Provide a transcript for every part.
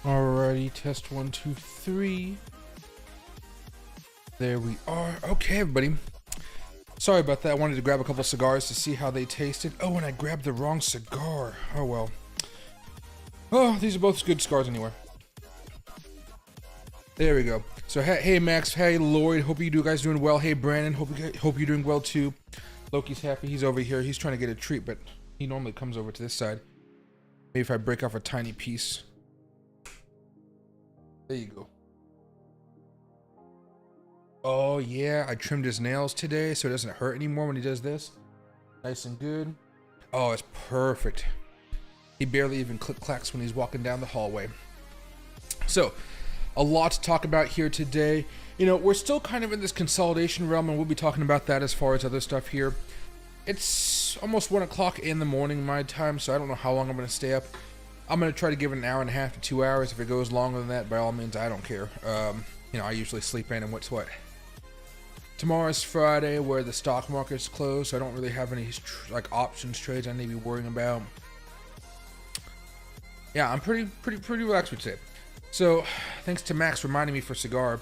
Alrighty, test 1, 2, 3. There we are. Okay, everybody. Sorry about that. I wanted to grab a couple cigars to see how they tasted. Oh, and I grabbed the wrong cigar. Oh, well. Oh, these are both good cigars anyway. There we go. So, hey Max. Hey, Lloyd. Hope you guys doing well. Hey, Brandon. Hope you're doing well, too. Loki's happy. He's over here. He's trying to get a treat, but he normally comes over to this side. Maybe if I break off a tiny piece. There you go. Oh yeah, I trimmed his nails today so it doesn't hurt anymore when he does this. Nice and good. Oh, it's perfect. He barely even click-clacks when he's walking down the hallway. So, a lot to talk about here today. You know, we're still kind of in this consolidation realm, and we'll be talking about that as far as other stuff here. It's almost 1 o'clock in the morning my time, so I don't know how long I'm going to stay up. I'm going to try to give it an hour and a half to 2 hours. If it goes longer than that, by all means, I don't care. You know, I usually sleep in, and what's what. Tomorrow's Friday, where the stock market's closed, so I don't really have any like options trades I need to be worrying about. Yeah, I'm pretty relaxed with it. So, thanks to Max reminding me for Cigar.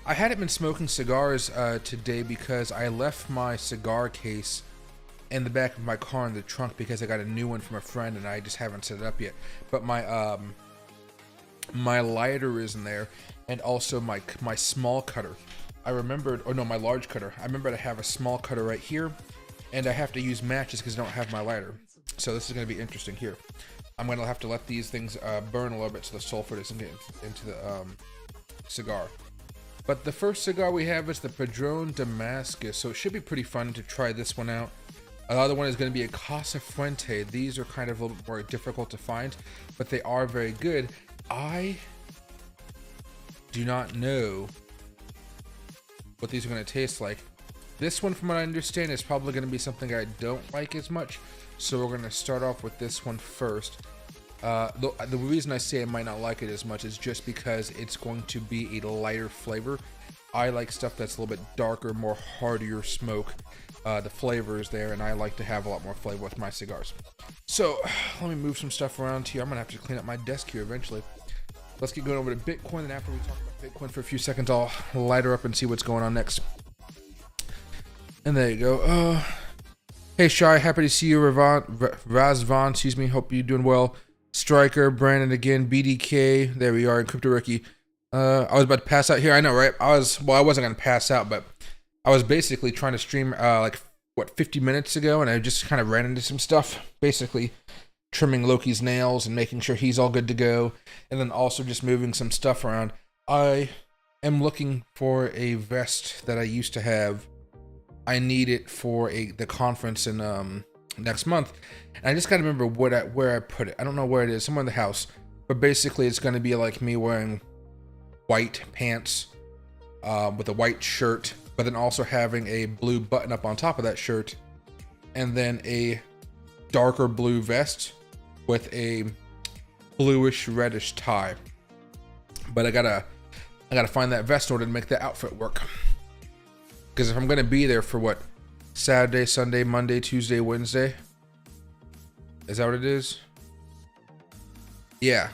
I hadn't been smoking cigars today because I left my cigar case in the back of my car in the trunk because I got a new one from a friend and I just haven't set it up yet. But my my lighter is in there, and also my small cutter. I remembered, oh no, my large cutter. I remember to have a small cutter right here, and I have to use matches because I don't have my lighter. So this is going to be interesting here. I'm going to have to let these things burn a little bit so the sulfur doesn't get into the cigar. But the first cigar we have is the Padron Damascus, so it should be pretty fun to try this one out. Another one is going to be a Casa Fuente. These are kind of a little bit more difficult to find, but they are very good. I do not know what these are going to taste like. This one, from what I understand, is probably going to be something I don't like as much, so we're going to start off with this one first. The reason I say I might not like it as much is just because it's going to be a lighter flavor. I like stuff that's a little bit darker, more heartier smoke. The flavor is there, and I like to have a lot more flavor with my cigars. So let me move some stuff around here. I'm gonna have to clean up my desk here eventually. Let's get going over to Bitcoin, and after we talk about Bitcoin for a few seconds, I'll light her up and see what's going on next. And there you go. Hey Shy, happy to see you. Razvan, excuse me. Hope you're doing well. Striker, Brandon again, BDK. There we are in Crypto Ricky. I was about to pass out here. I know, right? I wasn't gonna pass out, but I was basically trying to stream like 50 minutes ago, and I just kind of ran into some stuff. Basically, trimming Loki's nails and making sure he's all good to go, and then also just moving some stuff around. I am looking for a vest that I used to have. I need it for the conference in next month, and I just gotta remember where I put it. I don't know where it is, somewhere in the house. But basically, it's gonna be like me wearing white pants with a white shirt, but then also having a blue button up on top of that shirt, and then a darker blue vest with a bluish reddish tie. But I gotta find that vest in order to make that outfit work. Because if I'm gonna be there for what, Saturday, Sunday, Monday, Tuesday, Wednesday, is that what it is? Yeah.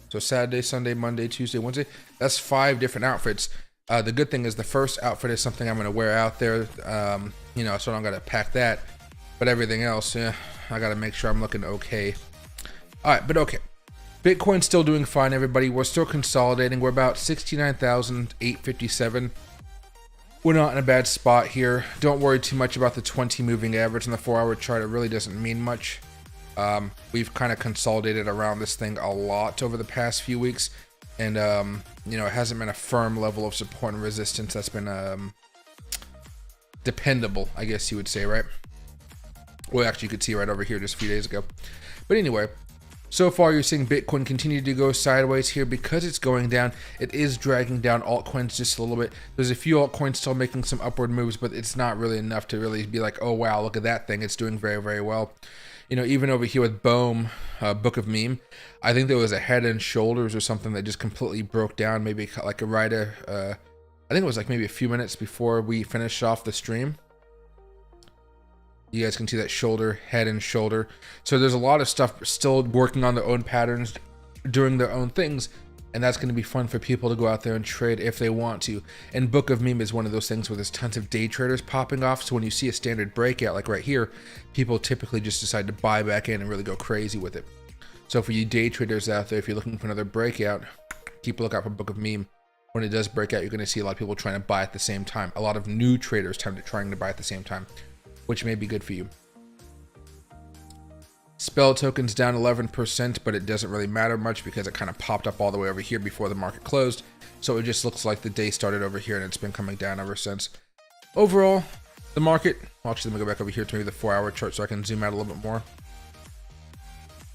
So Saturday, Sunday, Monday, Tuesday, Wednesday. That's 5 different outfits. The good thing is the first outfit is something I'm going to wear out there, you know, so I'm going to pack that. But everything else, yeah, I got to make sure I'm looking okay. All right, but okay. Bitcoin's still doing fine, everybody. We're still consolidating. We're about 69,857. We're not in a bad spot here. Don't worry too much about the 20 moving average and the 4-hour chart. It really doesn't mean much. We've kind of consolidated around this thing a lot over the past few weeks. And, you know, it hasn't been a firm level of support and resistance that's been dependable, I guess you would say, right? Well, actually, you could see right over here just a few days ago. But anyway, so far you're seeing Bitcoin continue to go sideways here because it's going down. It is dragging down altcoins just a little bit. There's a few altcoins still making some upward moves, but it's not really enough to really be like, oh, wow, look at that thing. It's doing very, very well. You know, even over here with Bohm, Book of Meme, I think there was a Head and Shoulders or something that just completely broke down. Maybe like I think it was like maybe a few minutes before we finished off the stream. You guys can see that shoulder, Head and Shoulder. So there's a lot of stuff still working on their own patterns, doing their own things, and that's going to be fun for people to go out there and trade if they want to. And Book of Meme is one of those things where there's tons of day traders popping off, so when you see a standard breakout like right here, people typically just decide to buy back in and really go crazy with it. So for you day traders out there, if you're looking for another breakout, keep a lookout for Book of Meme. When it does break out, you're going to see a lot of people trying to buy at the same time. A lot of new traders trying to buy at the same time, which may be good for you. Spell token's down 11%, but it doesn't really matter much because it kind of popped up all the way over here before the market closed. So it just looks like the day started over here and it's been coming down ever since. Overall, the market, well, actually, let me go back over here to maybe the 4-hour chart so I can zoom out a little bit more.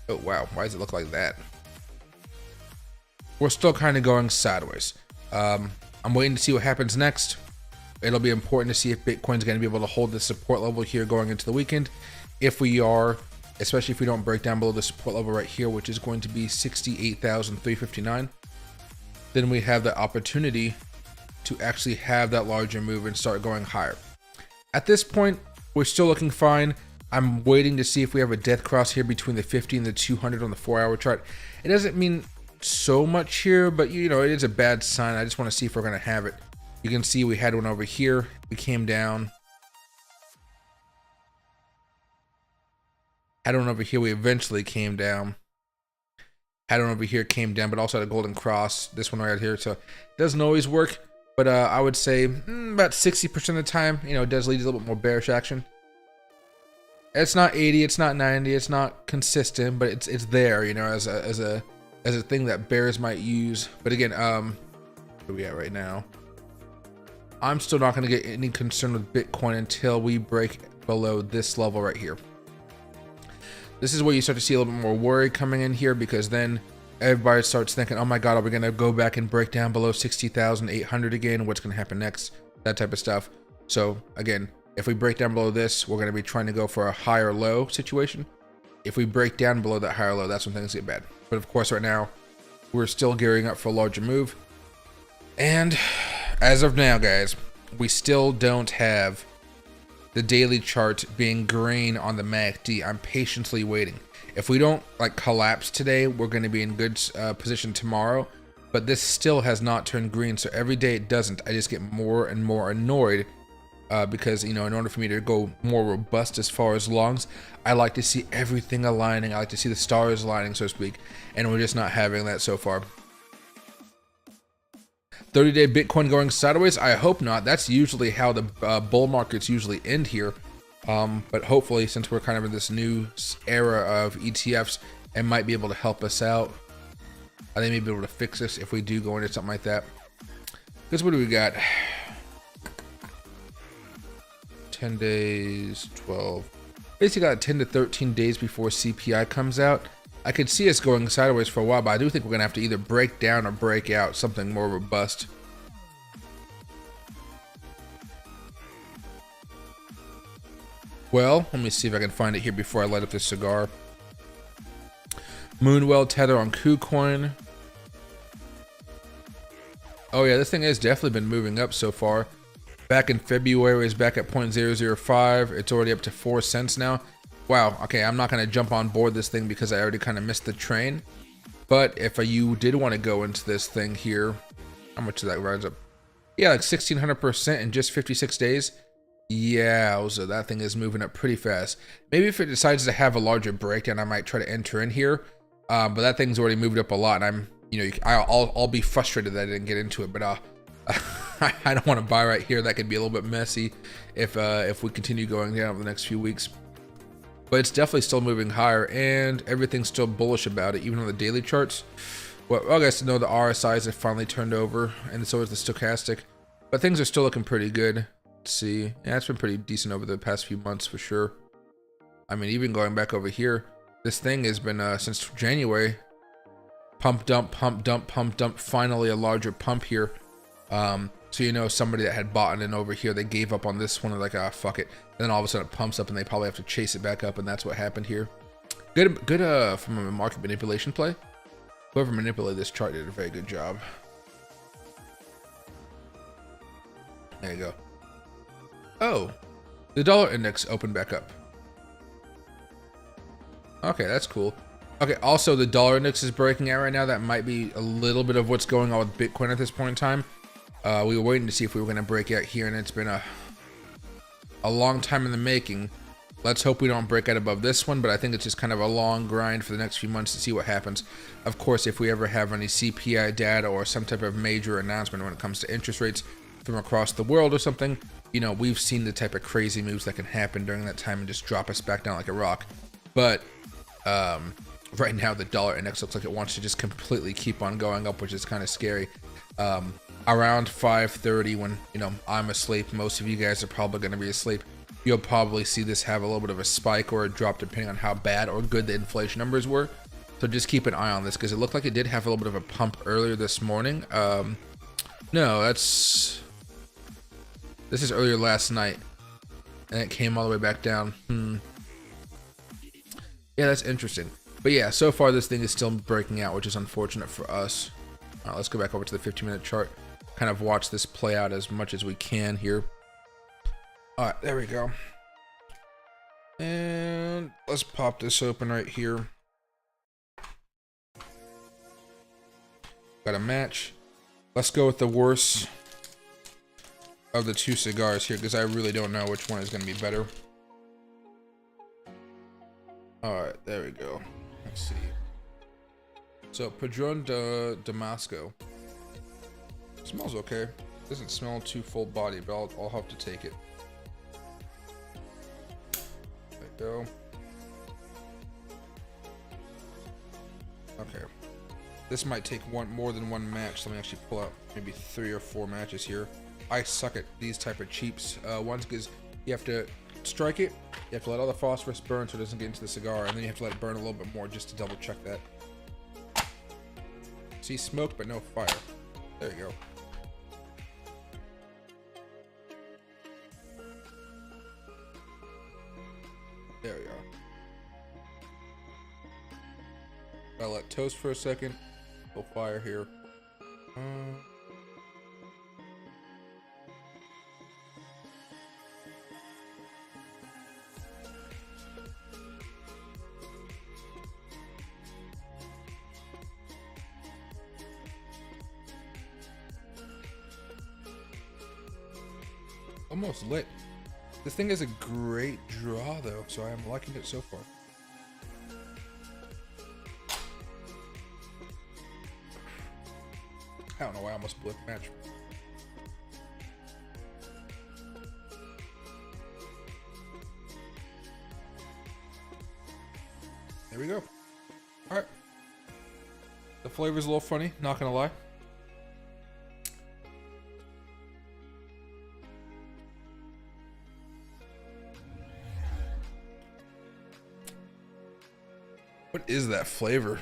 Oh, wow. Why does it look like that? We're still kind of going sideways. I'm waiting to see what happens next. It'll be important to see if Bitcoin's going to be able to hold the support level here going into the weekend. If we are, especially if we don't break down below the support level right here, which is going to be 68,359, then we have the opportunity to actually have that larger move and start going higher. At this point, we're still looking fine. I'm waiting to see if we have a death cross here between the 50 and the 200 on the 4-hour chart. It doesn't mean so much here, but you know, it is a bad sign. I just want to see if we're going to have it. You can see we had one over here. We came down. Had one over here. We eventually came down. Had one over here, came down, but also had a golden cross. This one right here. So it doesn't always work, but I would say about 60% of the time, you know, it does lead to a little bit more bearish action. It's not 80, it's not 90, it's not consistent, but it's there, you know, as a thing that bears might use. But again, where are we at right now? I'm still not going to get any concern with Bitcoin until we break below this level right here. This is where you start to see a little bit more worry coming in here, because then everybody starts thinking, oh my God, are we going to go back and break down below 60,800 again? What's going to happen next? That type of stuff. So again, if we break down below this, we're going to be trying to go for a higher low situation. If we break down below that higher low, that's when things get bad. But of course, right now, we're still gearing up for a larger move. And as of now, guys, we still don't have the daily chart being green on the MACD. I'm patiently waiting. If we don't like collapse today, we're going to be in good position tomorrow. But this still has not turned green. So every day it doesn't, I just get more and more annoyed. Because, you know, in order for me to go more robust as far as longs, I like to see everything aligning. I like to see the stars aligning, so to speak. And we're just not having that so far. 30-day Bitcoin going sideways? I hope not. That's usually how the bull markets usually end here. But hopefully, since we're kind of in this new era of ETFs, it might be able to help us out. I think maybe able to fix this if we do go into something like that. Because what do we got? 10 days, 12. Basically got 10 to 13 days before CPI comes out. I could see us going sideways for a while, but I do think we're going to have to either break down or break out something more robust. Well, let me see if I can find it here before I light up this cigar. Moonwell tether on KuCoin. Oh yeah, this thing has definitely been moving up so far. Back in February, it was back at 0.005. It's already up to 4 cents now. Wow, okay, I'm not going to jump on board this thing because I already kind of missed the train. But if you did want to go into this thing here, how much did that rise up? Yeah, like 1,600% in just 56 days. Yeah, so that thing is moving up pretty fast. Maybe if it decides to have a larger breakdown, I might try to enter in here. But that thing's already moved up a lot, and I'm, you know, I'll be frustrated that I didn't get into it. But I don't want to buy right here. That could be a little bit messy if we continue going down over the next few weeks. But it's definitely still moving higher, and everything's still bullish about it, even on the daily charts. Well, I guess to know the RSIs have finally turned over, and so is the stochastic. But things are still looking pretty good. Let's see. Yeah, it's been pretty decent over the past few months for sure. I mean, even going back over here, this thing has been since January. Pump, dump, pump, dump, pump, dump. Finally, a larger pump here. So you know, somebody that had bought in over here, they gave up on this one. Like, ah, fuck it. And then all of a sudden it pumps up, and they probably have to chase it back up, and that's what happened here. Good from a market manipulation play. Whoever manipulated this chart did a very good job. There you go. Oh, the dollar index opened back up. Okay, that's cool. Okay, also the dollar index is breaking out right now. That might be a little bit of what's going on with Bitcoin at this point in time. We were waiting to see if we were going to break out here, and it's been a long time in the making. Let's hope we don't break out above this one, but I think it's just kind of a long grind for the next few months to see what happens. Of course, if we ever have any CPI data or some type of major announcement when it comes to interest rates from across the world or something, you know, we've seen the type of crazy moves that can happen during that time and just drop us back down like a rock. But right now, the dollar index looks like it wants to just completely keep on going up, which is kind of scary. Around 5:30, when, you know, I'm asleep, most of you guys are probably going to be asleep, you'll probably see this have a little bit of a spike or a drop depending on how bad or good the inflation numbers were. So just keep an eye on this, because it looked like it did have a little bit of a pump earlier this morning. No, this is earlier last night, and it came all the way back down. Yeah, that's interesting. But yeah, so far this thing is still breaking out, which is unfortunate for us. Let's go back over to the 15-minute chart, kind of watch this play out as much as we can here. All right, there we go. And let's pop this open right here. Got a match. Let's go with the worst of the two cigars here, because I really don't know which one is going to be better. All right, there we go. Let's see. So, Padron de Damasco. Smells okay. Doesn't smell too full body, but I'll have to take it. There we go. Okay. This might take more than one match. Let me actually pull out maybe 3 or 4 matches here. I suck at these type of cheaps ones, because you have to strike it, you have to let all the phosphorus burn so it doesn't get into the cigar, and then you have to let it burn a little bit more just to double check that. See, smoke but no fire. There you go. There we go. Gotta let toast for a second. Little fire here. Almost lit. This thing is a great draw though, so I am liking it so far. I don't know why I almost blew the match. There we go. Alright. The flavor's a little funny, not gonna lie. What is that flavor?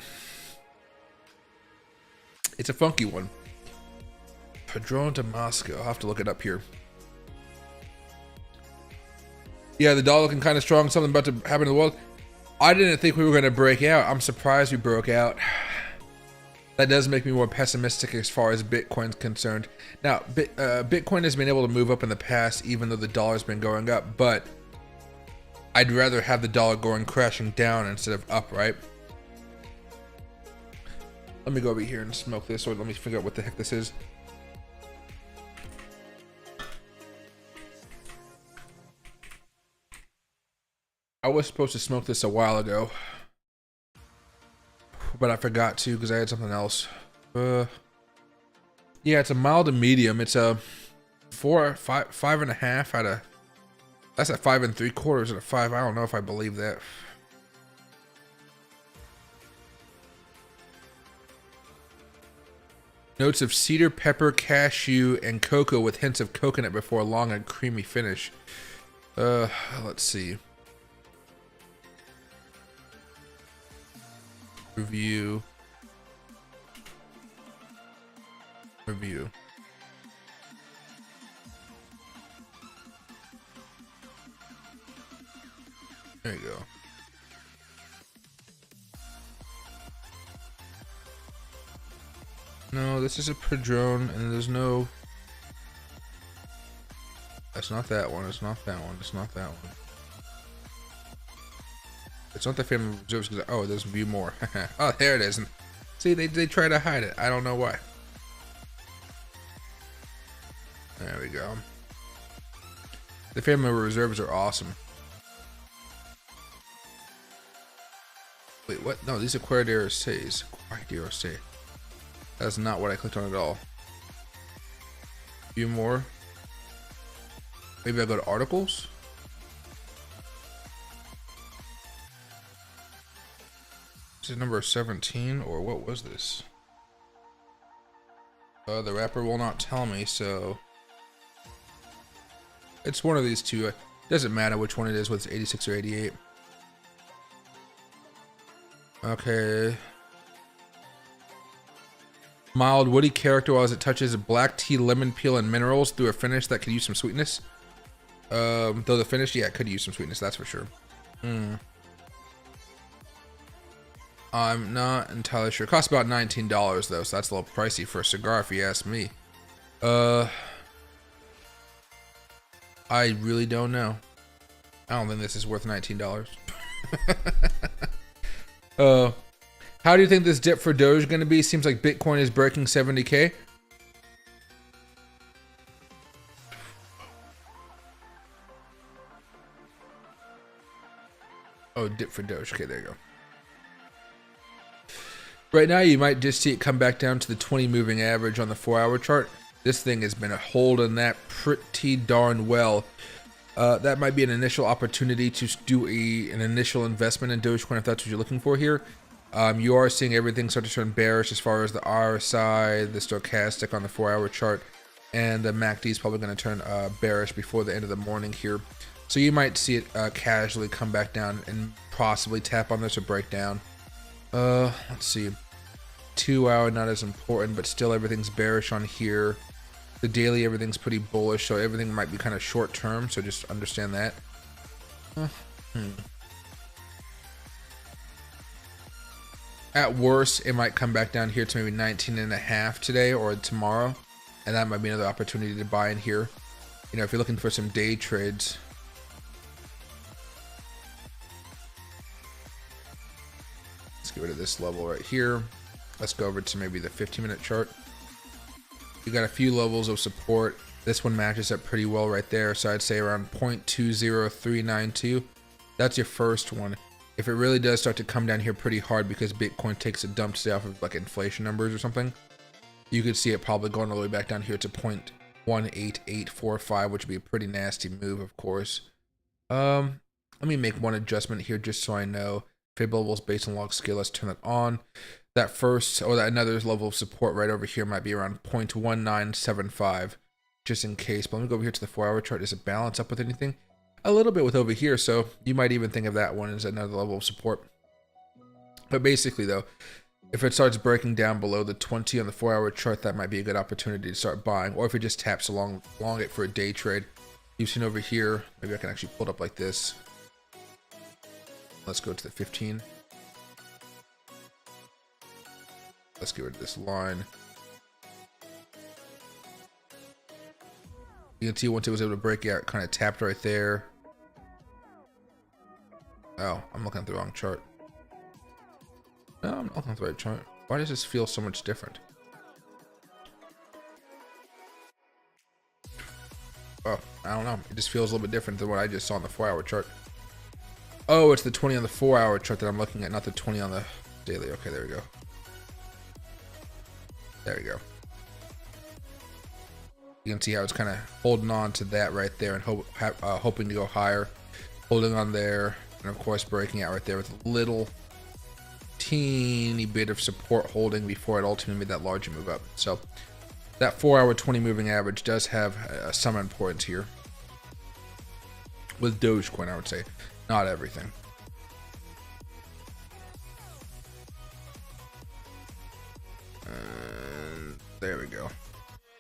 It's a funky one. Padron Damasco. I'll have to look it up here. Yeah, the dollar looking kind of strong. Something about to happen in the world. I didn't think we were going to break out. I'm surprised we broke out. That does make me more pessimistic as far as Bitcoin's concerned. Now, Bitcoin has been able to move up in the past, even though the dollar's been going up, but I'd rather have the dollar going crashing down instead of up, right? Let me go over here and smoke this, or let me figure out what the heck this is. I was supposed to smoke this a while ago, but I forgot to because I had something else. Yeah, it's a mild to medium. It's a 5.5 out of. That's at 5 3/4 and a 5. I don't know if I believe that. Notes of cedar, pepper, cashew, and cocoa with hints of coconut before a long and creamy finish. Let's see. Review. There you go. No, this is a Padron, and there's no... That's not that one, it's not that one, it's not that one. It's not the family reserves because, oh, there's view more. Oh, there it is. And see, they try to hide it. I don't know why. There we go. The family reserves are awesome. Wait, what? No, these are CryptoRus. CryptoRus. That's not what I clicked on at all. View more. Maybe I go to articles. This is number 17, or what was this? The wrapper will not tell me, so it's one of these two. It doesn't matter which one it is, whether it's 86 or 88. Okay. Mild woody character as it touches black tea, lemon peel, and minerals through a finish that could use some sweetness. Though the finish, yeah, it could use some sweetness, that's for sure. I'm not entirely sure. It costs about $19 though, so that's a little pricey for a cigar if you ask me. I really don't know. I don't think this is worth $19. How do you think this dip for Doge is going to be? Seems like Bitcoin is breaking 70K. Oh, dip for Doge. Okay, there you go. Right now, you might just see it come back down to the 20 moving average on the 4-hour chart. This thing has been holding that pretty darn well. That might be an initial opportunity to do an initial investment in Dogecoin if that's what you're looking for here. You are seeing everything start to turn bearish as far as the RSI, the stochastic on the 4-hour chart, and the MACD is probably going to turn bearish before the end of the morning here. So you might see it casually come back down and possibly tap on this or break down. Let's see. 2-hour, not as important, but still everything's bearish on here. The daily, everything's pretty bullish, so everything might be kind of short term, so just understand that. At worst, it might come back down here to maybe 19.5 today or tomorrow, and that might be another opportunity to buy in here. You know, if you're looking for some day trades. Let's get rid of this level right here. Let's go over to maybe the 15-minute chart. You got a few levels of support. This one matches up pretty well right there, so I'd say around 0.20392. That's your first one. If it really does start to come down here pretty hard because Bitcoin takes a dump today off of like inflation numbers or something, you could see it probably going all the way back down here to 0.18845, which would be a pretty nasty move, of course. Let me make one adjustment here just so I know. Fib levels based on log scale. Let's turn it on. That first, or that another level of support right over here might be around 0.1975, just in case. But let me go over here to the 4-hour chart. Does it balance up with anything? A little bit with over here, so you might even think of that one as another level of support. But basically though, if it starts breaking down below the 20 on the 4-hour chart, that might be a good opportunity to start buying. Or if it just taps along it for a day trade. You've seen over here, maybe I can actually pull it up like this. Let's go to the 15. Let's get rid of this line. You can see once it was able to break out, it kind of tapped right there. Oh, I'm looking at the wrong chart. No, I'm not looking at the right chart. Why does this feel so much different? Oh, I don't know. It just feels a little bit different than what I just saw on the 4-hour chart. Oh, it's the 20 on the 4-hour chart that I'm looking at, not the 20 on the daily. Okay, there we go. There we go. You can see how it's kind of holding on to that right there and hoping to go higher. Holding on there, and of course breaking out right there with a little teeny bit of support holding before it ultimately made that larger move up. So that 4-hour 20 moving average does have some importance here. With Dogecoin, I would say. Not everything. And there we go.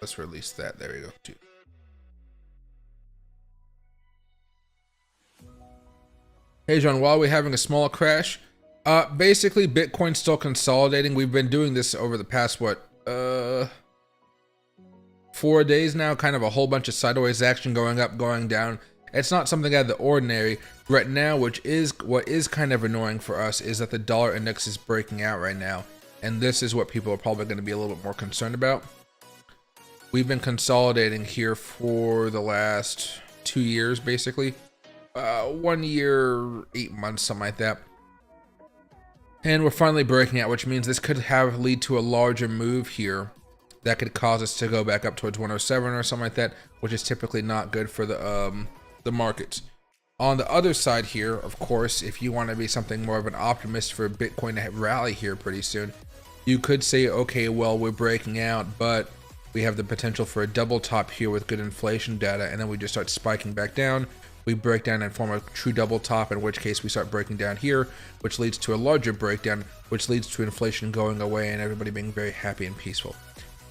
Let's release that. There we go. Hey John, while we're having a small crash, basically Bitcoin's still consolidating. We've been doing this over the past, what, 4 days now, kind of a whole bunch of sideways action going up, going down. It's not something out of the ordinary right now, which is what is kind of annoying for us, is that the dollar index is breaking out right now. And this is what people are probably going to be a little bit more concerned about. We've been consolidating here for the last 2 years, basically. 1 year, 8 months, something like that. And we're finally breaking out, which means this could lead to a larger move here that could cause us to go back up towards 107 or something like that, which is typically not good for the markets. On the other side here, of course, if you want to be something more of an optimist for Bitcoin to rally here pretty soon, you could say, okay, well, we're breaking out, but we have the potential for a double top here with good inflation data, and then we just start spiking back down. We break down and form a true double top, in which case we start breaking down here, which leads to a larger breakdown, which leads to inflation going away and everybody being very happy and peaceful.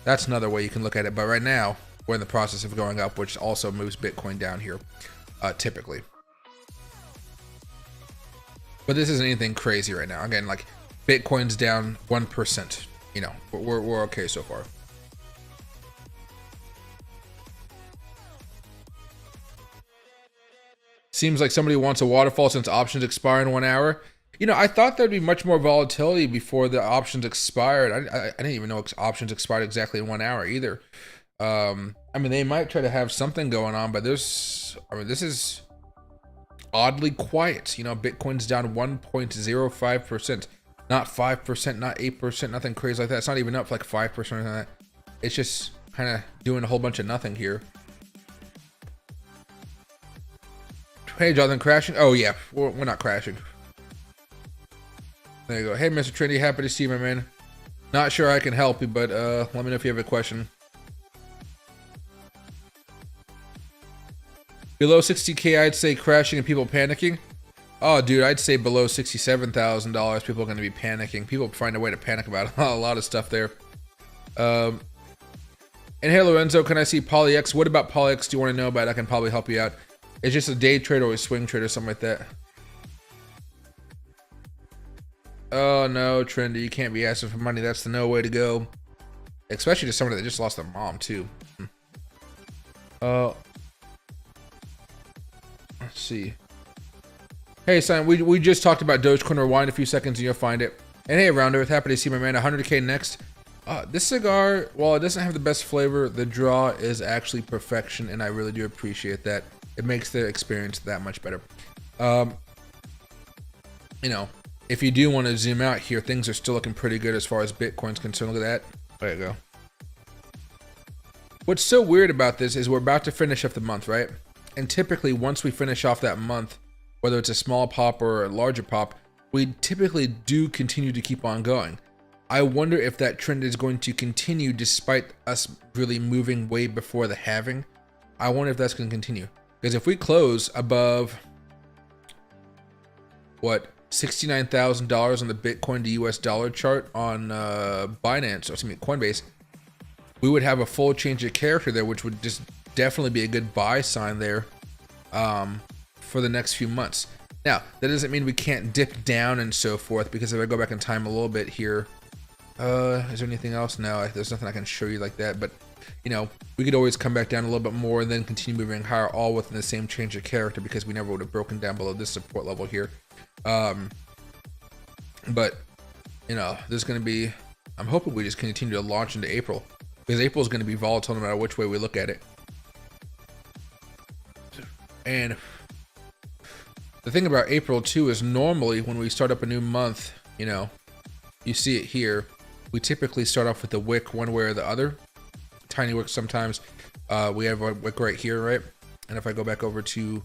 That's another way you can look at it, but right now, we're in the process of going up, which also moves Bitcoin down here, typically. But this isn't anything crazy right now. Again, like, Bitcoin's down 1%. You know, we're okay so far. Seems like somebody wants a waterfall since options expire in 1 hour. You know, I thought there'd be much more volatility before the options expired. I didn't even know options expired exactly in 1 hour either. I mean, they might try to have something going on, but this is oddly quiet. You know, Bitcoin's down 1.05%, not 5%, not 8%, nothing crazy like that. It's not even up like 5% or something like that. It's just kind of doing a whole bunch of nothing here. Hey, Jonathan, crashing? Oh, yeah, we're not crashing. There you go. Hey, Mr. Trinity, happy to see you, my man. Not sure I can help you, but let me know if you have a question. Below 60K, I'd say crashing and people panicking. Oh, dude, I'd say below $67,000, people are going to be panicking. People find a way to panic about a lot of stuff there. And hey, Lorenzo, can I see PolyX? What about PolyX do you want to know about? I can probably help you out. It's just a day trade or a swing trade or something like that. Oh no, Trendy, you can't be asking for money. That's the no way to go. Especially to somebody that just lost their mom too. Let's see. Hey, son, we just talked about Dogecoin. Rewind a few seconds and you'll find it. And hey, Round Earth, happy to see my man. 100K next. This cigar, while it doesn't have the best flavor, the draw is actually perfection, and I really do appreciate that. It makes the experience that much better. You know, if you do want to zoom out here, things are still looking pretty good as far as Bitcoin's concerned. Look at that. There you go. What's so weird about this is we're about to finish up the month, right? And typically, once we finish off that month, whether it's a small pop or a larger pop, we typically do continue to keep on going. I wonder if that trend is going to continue despite us really moving way before the halving. I wonder if that's going to continue. Because if we close above, what, $69,000 on the Bitcoin to US dollar chart on Binance, or excuse me, Coinbase, we would have a full change of character there, which would just definitely be a good buy sign there for the next few months. Now, that doesn't mean we can't dip down and so forth, because if I go back in time a little bit here, is there anything else? No, there's nothing I can show you like that, but you know, we could always come back down a little bit more and then continue moving higher, all within the same change of character, because we never would have broken down below this support level here. But you know, there's going to be, I'm hoping we just continue to launch into April, because April is going to be volatile no matter which way we look at it. And the thing about April too is normally when we start up a new month, you know, you see it here, we typically start off with the wick one way or the other. Tiny wick sometimes. We have a wick right here, right? And if I go back over to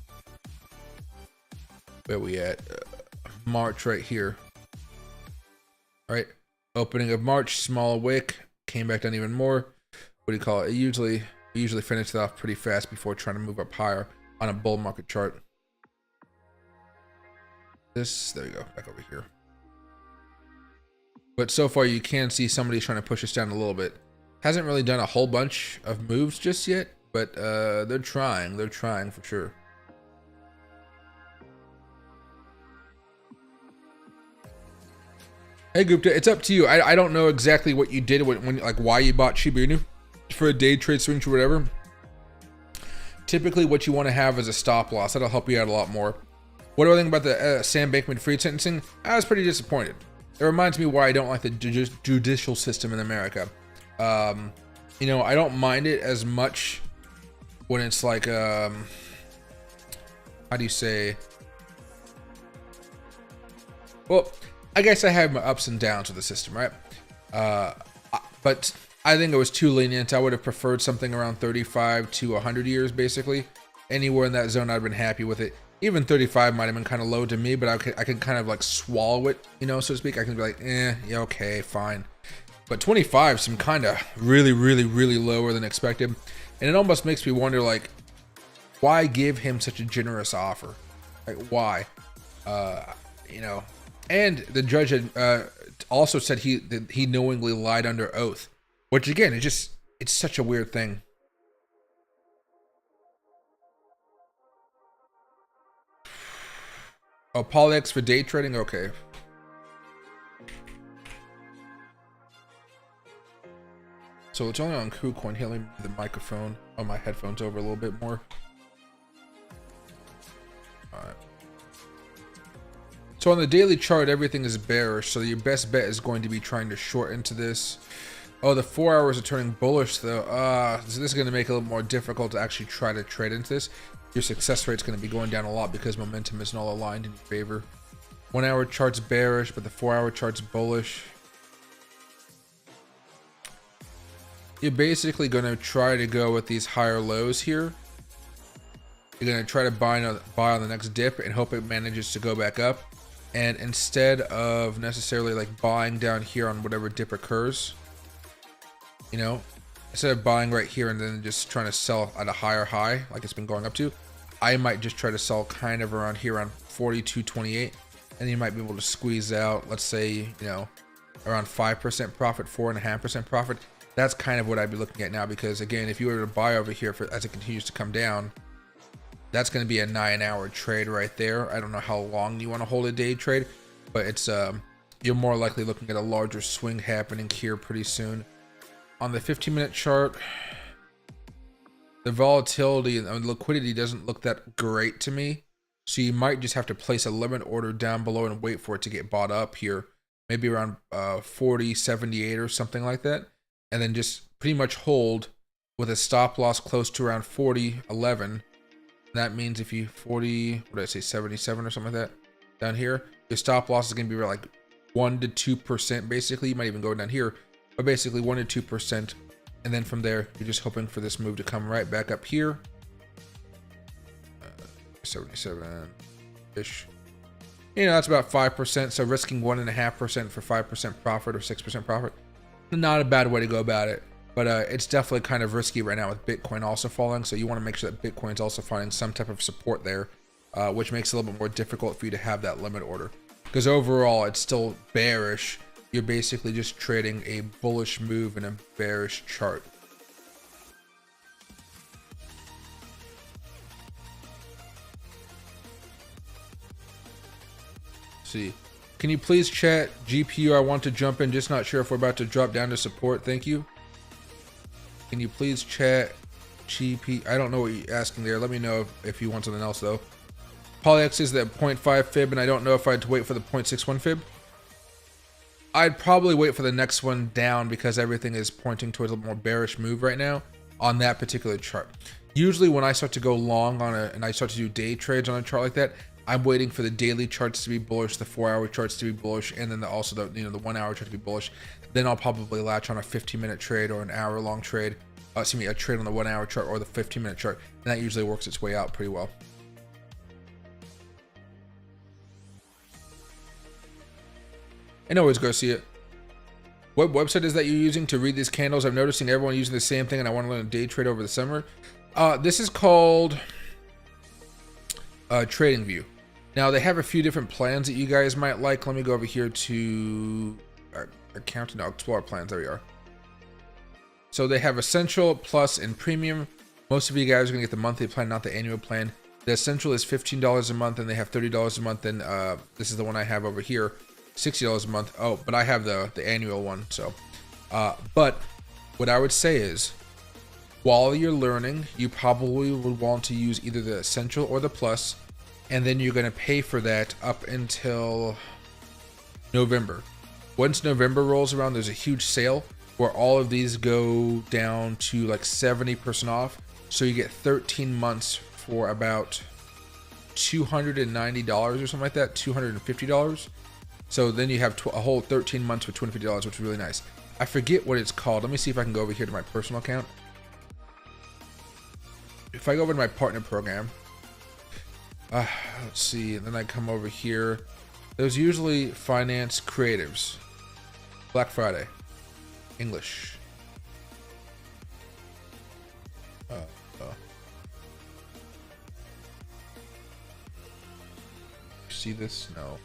where we at, March right here, right? Opening of March, small wick, came back down even more. What do you call it? We usually finish it off pretty fast before trying to move up higher on a bull market chart. There you go, back over here. But so far you can see somebody trying to push us down a little bit. Hasn't really done a whole bunch of moves just yet, but they're trying for sure. Hey Gupta, it's up to you. I don't know exactly what you did when like why you bought Shiba Inu for a day trade swing or whatever. typically what you want to have is a stop loss. That'll help you out a lot more. What do I think about the Sam Bankman-Fried sentencing? I was pretty disappointed. It reminds me why I don't like the judicial system in America. You know, I don't mind it as much when it's like, how do you say? Well, I guess I have my ups and downs with the system, right? But I think it was too lenient. I would have preferred something around 35 to 100 years, basically. Anywhere in that zone, I'd been happy with it. Even 35 might have been kind of low to me, but I can kind of like swallow it, you know, so to speak. I can be like, yeah, okay, fine. But 25 seemed kind of really, really, really lower than expected. And it almost makes me wonder, like, why give him such a generous offer? Like, why? You know, and the judge had also said that he knowingly lied under oath, which again, it's such a weird thing. Oh, PolyX for day trading? Okay. So it's only on KuCoin. Here, let me move the microphone on my headphones over a little bit more. Alright. So on the daily chart, everything is bearish. So your best bet is going to be trying to short into this. Oh, the 4 hours are turning bullish though. So this is going to make it a little more difficult to actually try to trade into this. Your success rate's going to be going down a lot because momentum isn't all aligned in your favor. 1 hour chart's bearish, but the 4 hour chart's bullish. You're basically going to try to go with these higher lows here. You're going to try to buy on the next dip and hope it manages to go back up. And instead of necessarily like buying down here on whatever dip occurs, you know, instead of buying right here and then just trying to sell at a higher high like it's been going up to, I might just try to sell kind of around here around 42.28, and you might be able to squeeze out, let's say, you know, around 5% profit, 4.5% profit. That's kind of what I'd be looking at now, because again, if you were to buy over here as it continues to come down, that's going to be a 9-hour trade right there. I don't know how long you want to hold a day trade, but it's you're more likely looking at a larger swing happening here pretty soon. On the 15-minute chart, the volatility and liquidity doesn't look that great to me. So you might just have to place a limit order down below and wait for it to get bought up here. Maybe around 40.78 or something like that. And then just pretty much hold with a stop loss close to around 40.11. That means if you what did I say, 77 or something like that down here, your stop loss is going to be like 1 to 2% basically. You might even go down here, but basically 1 to 2%. And then from there, you're just hoping for this move to come right back up here. 77-ish. You know, that's about 5%. So risking 1.5% for 5% profit or 6% profit. Not a bad way to go about it. But it's definitely kind of risky right now with Bitcoin also falling. So you want to make sure that Bitcoin's also finding some type of support there, which makes it a little bit more difficult for you to have that limit order. Because overall, it's still bearish. You're basically just trading a bullish move in a bearish chart. See, can you please chat GPU? I want to jump in, just not sure if we're about to drop down to support. Thank you. Can you please chat GP? I don't know what you're asking there. Let me know if you want something else though. PolyX is that 0.5 fib, and I don't know if I had to wait for the 0.61 fib. I'd probably wait for the next one down because everything is pointing towards a more bearish move right now on that particular chart. Usually when I start to go long on and I start to do day trades on a chart like that, I'm waiting for the daily charts to be bullish, the 4-hour charts to be bullish, and then also the 1-hour chart to be bullish. Then I'll probably latch on a 15-minute trade or an hour-long trade. Excuse me, a trade on the 1-hour chart or the 15-minute chart, and that usually works its way out pretty well. And always go see it. What website is that you're using to read these candles? I'm noticing everyone using the same thing, and I want to learn a day trade over the summer. This is called TradingView. Now they have a few different plans that you guys might like. Let me go over here to account. No, explore plans. There we are. So they have Essential, Plus, and Premium. Most of you guys are gonna get the monthly plan, not the annual plan. The Essential is $15 a month, and they have $30 a month. And this is the one I have over here. $60 a month. Oh, but I have the annual one. So, but what I would say is while you're learning, you probably would want to use either the Essential or the Plus, and then you're going to pay for that up until November. Once November rolls around, there's a huge sale where all of these go down to like 70% off. So you get 13 months for about $290 or something like that, $250. So then you have a whole 13 months for $250, which is really nice. I forget what it's called. Let me see if I can go over here to my personal account. If I go over to my partner program, let's see, and then I come over here. There's usually finance creatives, Black Friday, English. See this? No.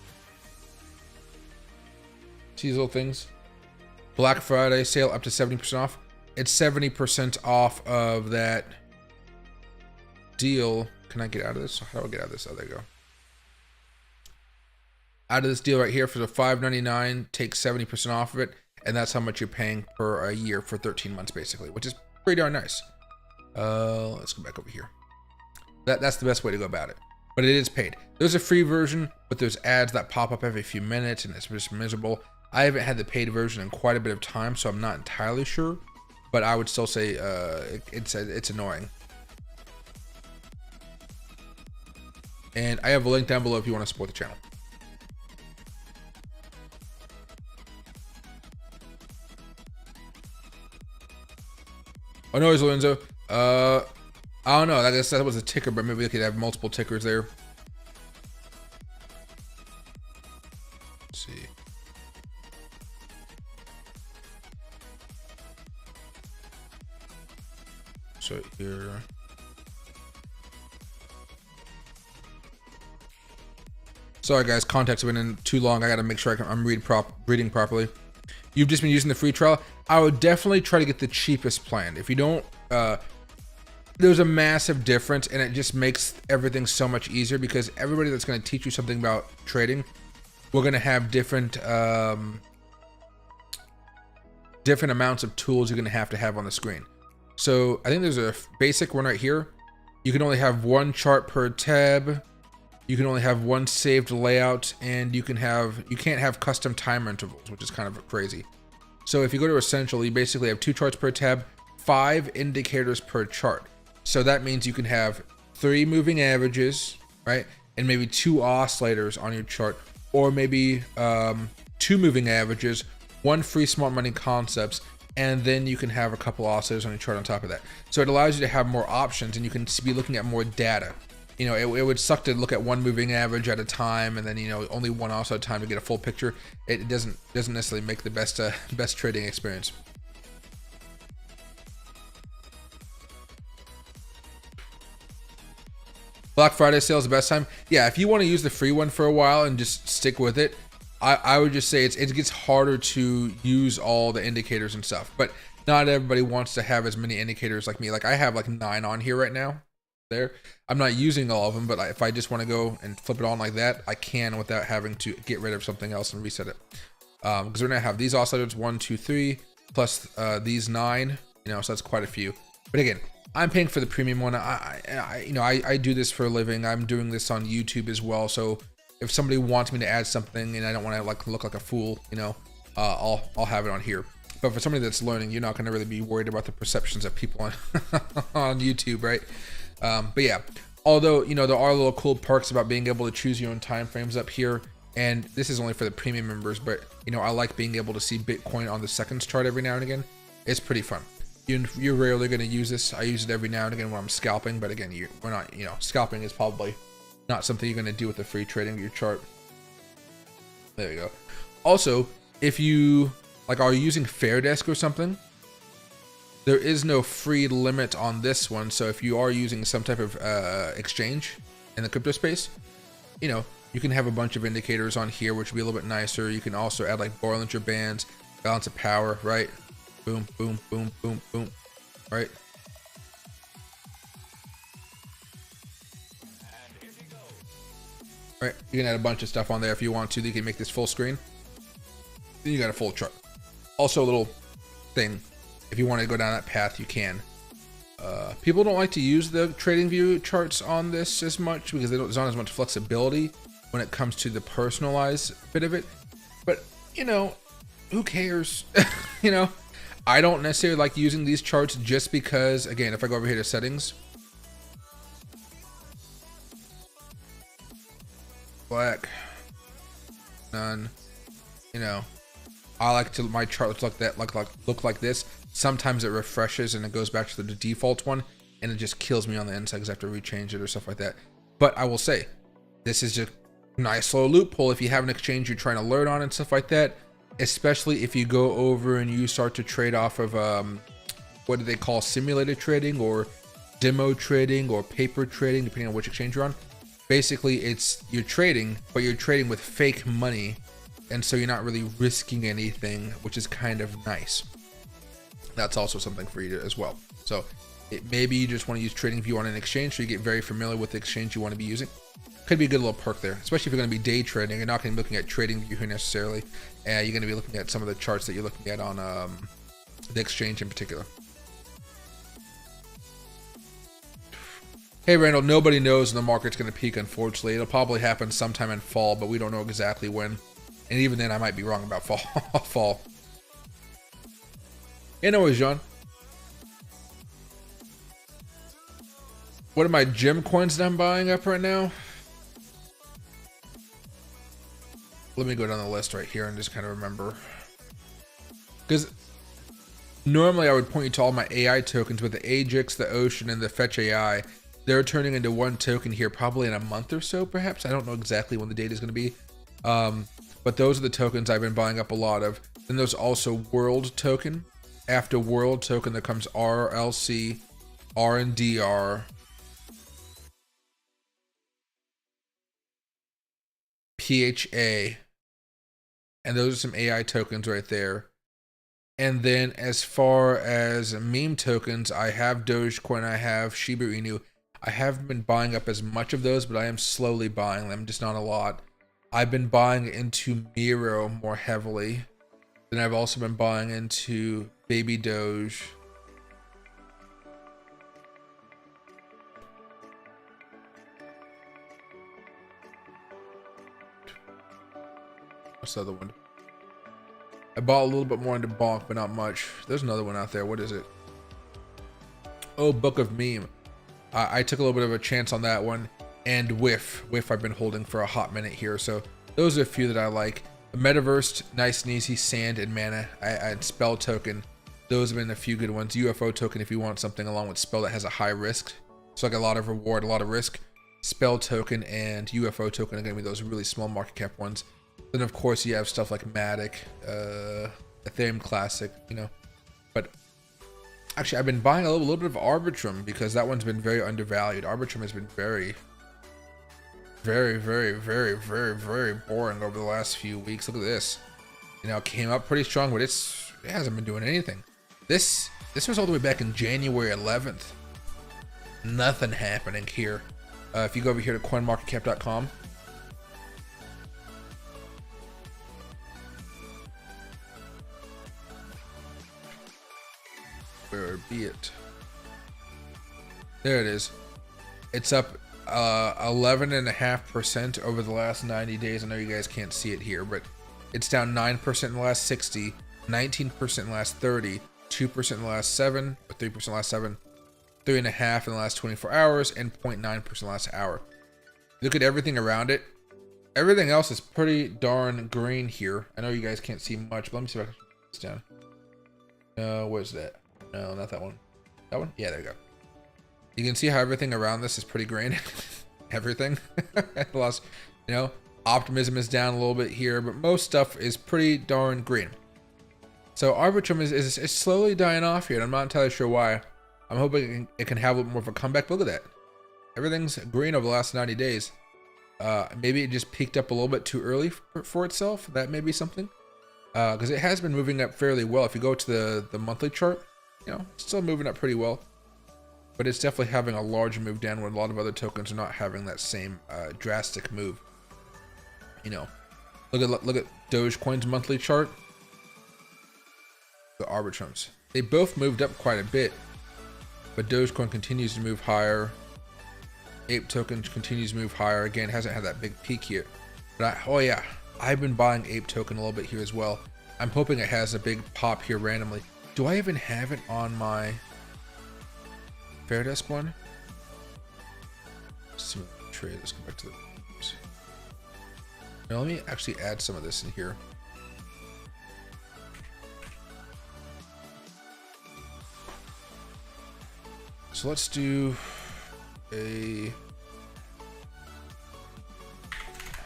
See these little things? Black Friday sale up to 70% off. It's 70% off of that deal. Can I get out of this? How do I get out of this? Oh, there you go. Out of this deal right here for the $5.99, take 70% off of it, and that's how much you're paying per a year for 13 months, basically, which is pretty darn nice. Let's go back over here. That's the best way to go about it. But it is paid. There's a free version, but there's ads that pop up every few minutes, and it's just miserable. I haven't had the paid version in quite a bit of time, so I'm not entirely sure. But I would still say it's annoying. And I have a link down below if you want to support the channel. Oh no, it's Lorenzo. I don't know. I guess that was a ticker, but maybe we could have multiple tickers there. Let's see. So here. Sorry guys, context have been in too long. I gotta make sure I'm reading properly. You've just been using the free trial. I would definitely try to get the cheapest plan. If you don't, there's a massive difference, and it just makes everything so much easier because everybody that's going to teach you something about trading, we're going to have different amounts of tools you're going to have on the screen. So I think there's a basic one right here. You can only have one chart per tab. You can only have one saved layout, and you can't have custom timer intervals, which is kind of crazy. So if you go to Essential, you basically have 2 charts per tab, 5 indicators per chart. So that means you can have 3 moving averages, right? And maybe 2 oscillators on your chart, or maybe 2 moving averages, 1 free smart money concepts, and then you can have a couple oscillators on your chart on top of that. So it allows you to have more options, and you can be looking at more data. You know, it would suck to look at 1 moving average at a time, and then, you know, only 1 oscillator at a time to get a full picture. It doesn't necessarily make the best trading experience. Black Friday sale is the best time. Yeah, if you want to use the free one for a while and just stick with it, I would just say it gets harder to use all the indicators and stuff. But not everybody wants to have as many indicators like me. Like I have like 9 on here right now. There, I'm not using all of them, but if I just want to go and flip it on like that, I can without having to get rid of something else and reset it. Because we're gonna have these oscillators 1, 2, 3, plus these 9. You know, so that's quite a few. But again, I'm paying for the premium one. I do this for a living. I'm doing this on YouTube as well. So if somebody wants me to add something and I don't want to like look like a fool, you know, I'll have it on here. But for somebody that's learning, you're not going to really be worried about the perceptions of people on on YouTube, right? But yeah, although, you know, there are little cool perks about being able to choose your own time frames up here. And this is only for the premium members, but you know, I like being able to see Bitcoin on the seconds chart every now and again. It's pretty fun. You're rarely going to use this. I use it every now and again when I'm scalping, but again, we're not, you know, scalping is probably not something you're going to do with the free trading of your chart. There you go. Also, if you like are using Fairdesk or something, there is no free limit on this one. So if you are using some type of exchange in the crypto space, you know, you can have a bunch of indicators on here, which would be a little bit nicer. You can also add like Bollinger Bands, balance of power, right? Boom, boom, boom, boom, boom, right? Right, you can add a bunch of stuff on there if you want to. You can make this full screen. Then you got a full chart. Also a little thing, if you want to go down that path, you can. People don't like to use the trading view charts on this as much because there's not as much flexibility when it comes to the personalized bit of it. But, you know, who cares? You know, I don't necessarily like using these charts just because, again, if I go over here to settings, black, none, you know, I like to, my chart looks like that, look like this. Sometimes it refreshes and it goes back to the default one and it just kills me on the inside because I have to rechange it or stuff like that. But I will say, this is just a nice little loophole if you have an exchange you're trying to learn on and stuff like that, especially if you go over and you start to trade off of, what do they call simulated trading or demo trading or paper trading, depending on which exchange you're on. Basically, it's you're trading, but you're trading with fake money. And so you're not really risking anything, which is kind of nice. That's also something for you to, as well. So maybe you just want to use TradingView on an exchange so you get very familiar with the exchange you want to be using. Could be a good little perk there, especially if you're going to be day trading. You're not going to be looking at TradingView here necessarily. You're going to be looking at some of the charts that you're looking at on the exchange in particular. Hey Randall, nobody knows when the market's going to peak, unfortunately. It'll probably happen sometime in fall, but we don't know exactly when. And even then, I might be wrong about fall. Anyways, John. What are my gem coins that I'm buying up right now? Let me go down the list right here and just kind of remember. Because normally I would point you to all my AI tokens, with the Ajax, the Ocean, and the Fetch AI. They're turning into one token here probably in a month or so, perhaps. I don't know exactly when the date is going to be. But those are the tokens I've been buying up a lot of. Then there's also World token. After World token, there comes RLC, RNDR, PHA, and those are some AI tokens right there. And then as far as meme tokens, I have Dogecoin, I have Shiba Inu. I haven't been buying up as much of those, but I am slowly buying them, just not a lot. I've been buying into Miro more heavily. Then I've also been buying into Baby Doge. What's the other one? I bought a little bit more into Bonk, but not much. There's another one out there. What is it? Oh, Book of Meme. I took a little bit of a chance on that one. And Whiff I've been holding for a hot minute here. So those are a few that I like. The Metaverse, nice and easy. Sand and Mana. And Spell token. Those have been a few good ones. UFO token if you want something along with Spell that has a high risk. So like a lot of reward, a lot of risk. Spell token and UFO token are going to be those really small market cap ones. Then of course you have stuff like Matic, Ethereum Classic, you know. But actually I've been buying a little bit of Arbitrum because that one's been very undervalued. Arbitrum has been very boring over the last few weeks. Look at this. You know, it came up pretty strong, but it hasn't been doing anything. This was all the way back in January 11th. Nothing happening here. If you go over here to coinmarketcap.com, where be it? There it is. It's up 11.5% over the last 90 days. I know you guys can't see it here, but it's down 9% in the last 60, 19% in the last 30, 2% in the last 7, or 3% in the last 7, 3.5% in the last 24 hours, and 0.9% in the last hour. Look at everything around it. Everything else is pretty darn green here. I know you guys can't see much, but let me see if I can put this down. No, where's that? No, not that one. That one? Yeah, there you go. You can see how everything around this is pretty green. Everything. Lost, you know, optimism is down a little bit here, but most stuff is pretty darn green. So Arbitrum is slowly dying off here, and I'm not entirely sure why. I'm hoping it can have a little more of a comeback. But look at that. Everything's green over the last 90 days. Maybe it just peaked up a little bit too early for itself. That may be something. Because it has been moving up fairly well. If you go to the monthly chart, you know, it's still moving up pretty well. But it's definitely having a large move down when a lot of other tokens are not having that same drastic move. You know, look at Dogecoin's monthly chart. The Arbitrums. They both moved up quite a bit. but Dogecoin continues to move higher. Ape token continues to move higher. Again, hasn't had that big peak here. But oh yeah, I've been buying Ape token a little bit here as well. I'm hoping it has a big pop here randomly. Do I even have it on my Fair Desk one? Trade. Let's go back to the. Now let me actually add some of this in here. So let's do a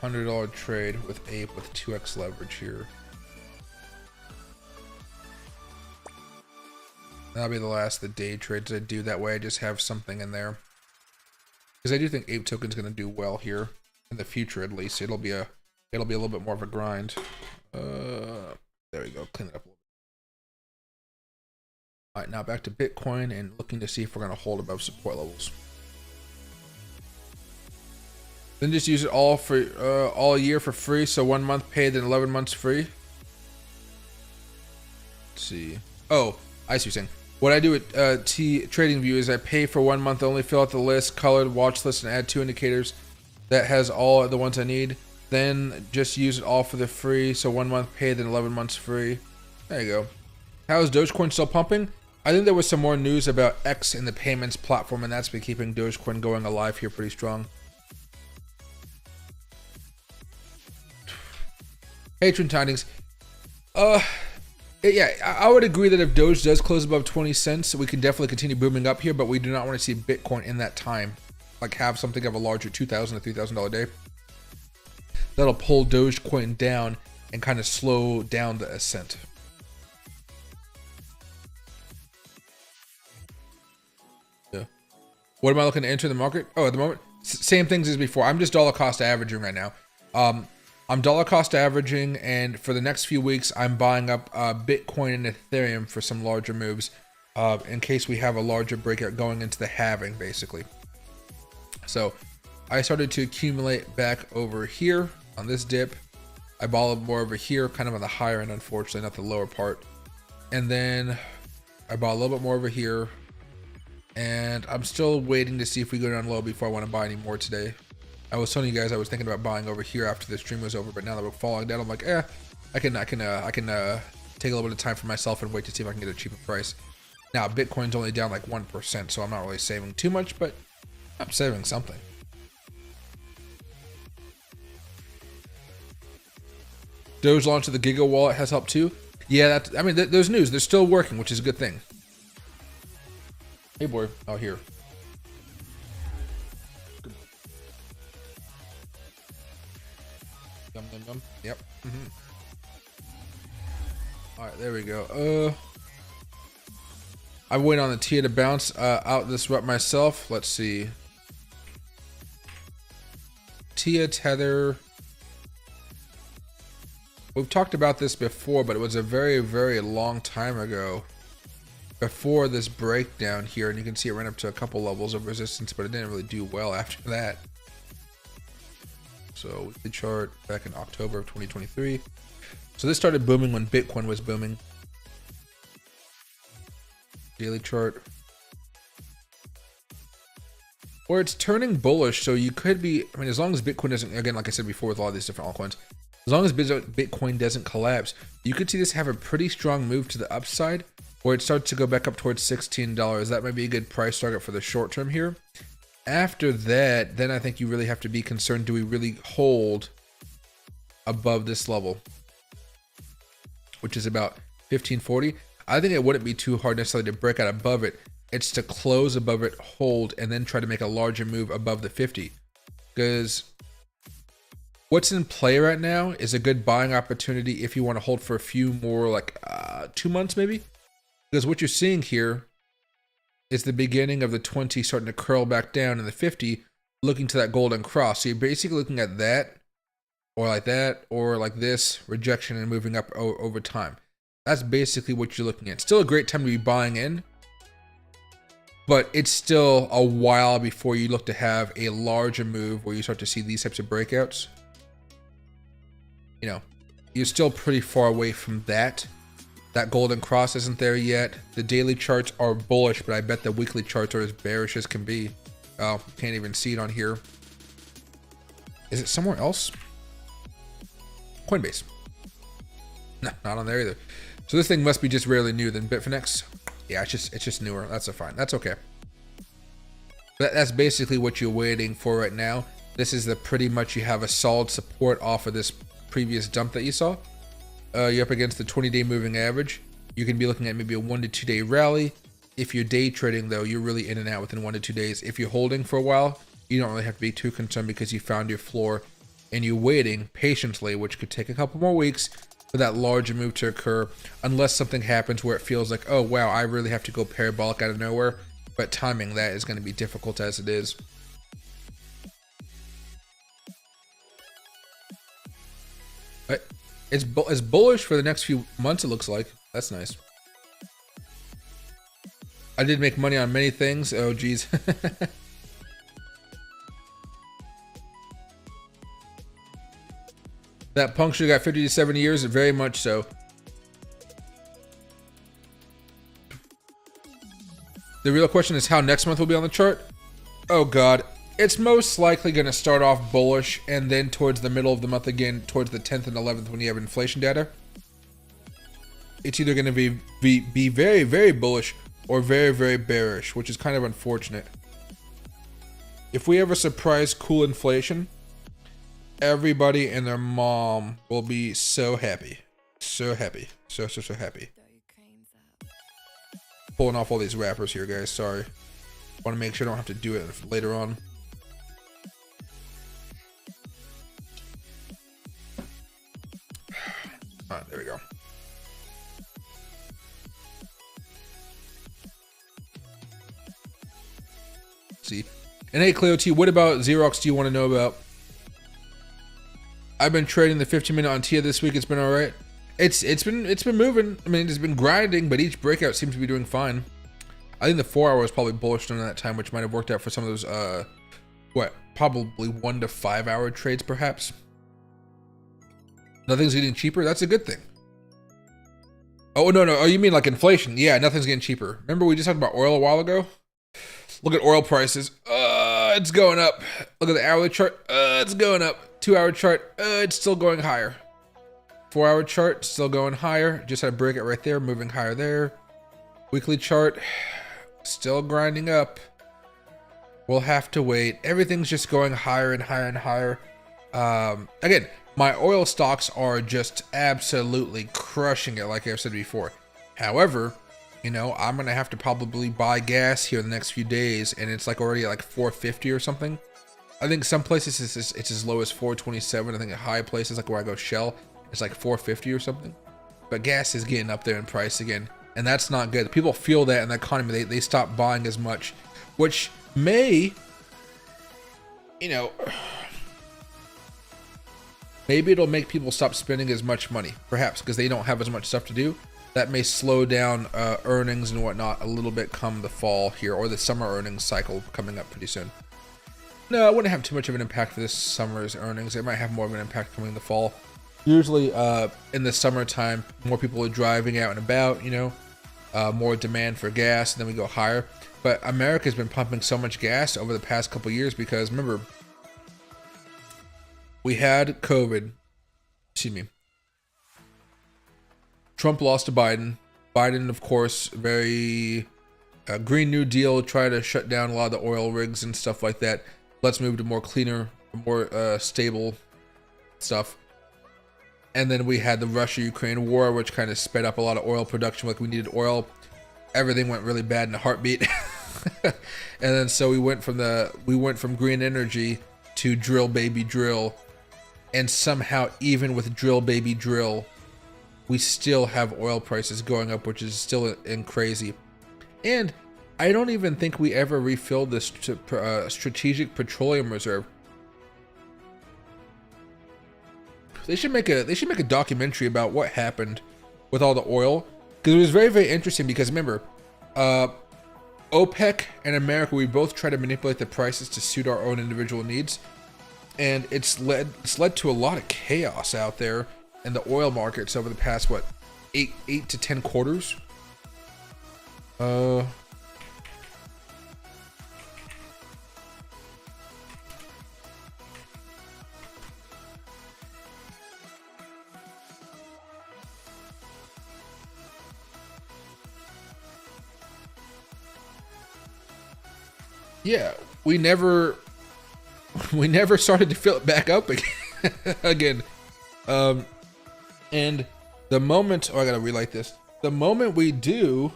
$100 trade with Ape with 2x leverage here. That'll be the last of the day trades I do. That way I just have something in there. Because I do think Ape token's going to do well here in the future, at least. It'll be a little bit more of a grind. There we go. Clean it up a little bit. All right, now back to Bitcoin and looking to see if we're going to hold above support levels. Then just use it all for all year for free. So 1 month paid, then 11 months free. Let's see. Oh, I see what you're saying. What I do with TradingView is I pay for 1 month only, fill out the list, colored watch list, and add 2 indicators. That has all the ones I need. Then just use it all for the free. So 1 month paid, then 11 months free. There you go. How is Dogecoin still pumping? I think there was some more news about X in the payments platform, and that's been keeping Dogecoin going alive here pretty strong. Patron tidings. Yeah, I would agree that if Doge does close above 20 cents, we can definitely continue booming up here, but we do not want to see Bitcoin in that time. Like have something of a larger $2,000 to $3,000 day. That'll pull Dogecoin down and kind of slow down the ascent. Yeah. What am I looking to enter the market? Oh, at the moment, same things as before. I'm just dollar cost averaging right now. I'm dollar cost averaging, and for the next few weeks, I'm buying up Bitcoin and Ethereum for some larger moves in case we have a larger breakout going into the halving, basically. So I started to accumulate back over here on this dip. I bought a little more over here, kind of on the higher end, unfortunately, not the lower part. And then I bought a little bit more over here. And I'm still waiting to see if we go down low before I want to buy any more today. I was telling you guys I was thinking about buying over here after the stream was over, but now that we're falling down, I'm like, I can take a little bit of time for myself and wait to see if I can get a cheaper price. Now Bitcoin's only down like 1%, so I'm not really saving too much, but I'm saving something. Doge launch of the Giga wallet has helped too. Yeah, I mean, there's news. They're still working, which is a good thing. Hey boy, out here. Yum, yum, yum. Yep. All right, there we go. I wait on the TIA to bounce out this rep myself. Let's see. TIA tether. We've talked about this before, but it was a very, very long time ago. Before this breakdown here, and you can see it ran up to a couple levels of resistance, but it didn't really do well after that. So weekly chart back in October of 2023. So this started booming when Bitcoin was booming. Daily chart. Or it's turning bullish, so you could be, I mean, as long as Bitcoin doesn't, again, like I said before with all these different altcoins, as long as Bitcoin doesn't collapse, you could see this have a pretty strong move to the upside, where it starts to go back up towards $16. That might be a good price target for the short term here. After that, then I think you really have to be concerned, do we really hold above this level, which is about 1540? I think it wouldn't be too hard necessarily to break out above it. It's to close above it, hold, and then try to make a larger move above the 50. Because what's in play right now is a good buying opportunity if you want to hold for a few more, like 2 months maybe. Because what you're seeing here is the beginning of the 20 starting to curl back down, and the 50 looking to that golden cross. So you're basically looking at that, or like this, rejection and moving up over time. That's basically what you're looking at. Still a great time to be buying in, but it's still a while before you look to have a larger move where you start to see these types of breakouts. You know, you're still pretty far away from that. That golden cross isn't there yet. The daily charts are bullish, but I bet the weekly charts are as bearish as can be. Oh, can't even see it on here. Is it somewhere else? Coinbase. No, not on there either. So this thing must be just rarely new. Then Bitfinex. Yeah, it's just newer. That's fine. That's okay. That's basically what you're waiting for right now. This is the pretty much you have a solid support off of this previous dump that you saw. You're up against the 20-day moving average. You can be looking at maybe a 1 to 2 day rally. If you're day trading though, you're really in and out within 1 to 2 days. If you're holding for a while, you don't really have to be too concerned because you found your floor and you're waiting patiently, which could take a couple more weeks for that larger move to occur, unless something happens where it feels like, oh wow, I really have to go parabolic out of nowhere. But timing that is going to be difficult as it is. But it's bullish for the next few months, it looks like. That's nice. I did make money on many things. Oh, geez. That puncture got 50 to 70 years, very much so. The real question is how next month will be on the chart. Oh God, it's most likely going to start off bullish and then towards the middle of the month again, towards the 10th and 11th when you have inflation data. It's either going to be very, very bullish or very, very bearish, which is kind of unfortunate. If we have a surprise cool inflation, everybody and their mom will be so happy. So happy. So happy. Pulling off all these wrappers here, guys. Sorry. Want to make sure I don't have to do it later on. Alright, there we go. See. And hey, Cleo T, what about Xerox do you want to know about? I've been trading the 15-minute on TIA this week. It's been alright. It's been moving. I mean, it's been grinding, but each breakout seems to be doing fine. I think the 4 hour was probably bullish during that time, which might have worked out for some of those probably 1 to 5 hour trades perhaps. Nothing's getting cheaper. That's a good thing. Oh no. Oh, you mean like inflation? Yeah, nothing's getting cheaper. Remember we just talked about oil a while ago? Look at oil prices. It's going up. Look at the hourly chart. It's going up. 2 hour chart. It's still going higher. 4 hour chart, still going higher. Just had a breakout right there, moving higher there. Weekly chart, still grinding up. We'll have to wait. Everything's just going higher and higher and higher. Again, my oil stocks are just absolutely crushing it, like I've said before. However, you know, I'm going to have to probably buy gas here in the next few days, and it's like already at like $4.50 or something. I think some places it's as low as $4.27. I think at high places, like where I go Shell, it's like $4.50 or something. But gas is getting up there in price again, and that's not good. People feel that in the economy. They stop buying as much, which may, you know, maybe it'll make people stop spending as much money, perhaps, because they don't have as much stuff to do. That may slow down earnings and whatnot a little bit come the fall here, or the summer earnings cycle coming up pretty soon. No, it wouldn't have too much of an impact for this summer's earnings. It might have more of an impact coming in the fall. Usually in the summertime, more people are driving out and about, you know, more demand for gas, and then we go higher. But America's been pumping so much gas over the past couple years because, remember, we had COVID. Excuse me. Trump lost to Biden. Biden, of course, very Green New Deal, try to shut down a lot of the oil rigs and stuff like that. Let's move to more cleaner, more stable stuff. And then we had the Russia-Ukraine war, which kind of sped up a lot of oil production. Like we needed oil. Everything went really bad in a heartbeat. And then so we went from green energy to drill baby drill. And somehow, even with drill baby drill, we still have oil prices going up, which is still crazy. And I don't even think we ever refilled this strategic petroleum reserve. They should make a documentary about what happened with all the oil, because it was very, very interesting. Because remember, OPEC and America, we both try to manipulate the prices to suit our own individual needs, and it's led to a lot of chaos out there in the oil markets over the past eight to 10 quarters. Yeah, we never started to fill it back up again. And the moment, oh, I gotta relight this. The moment we do,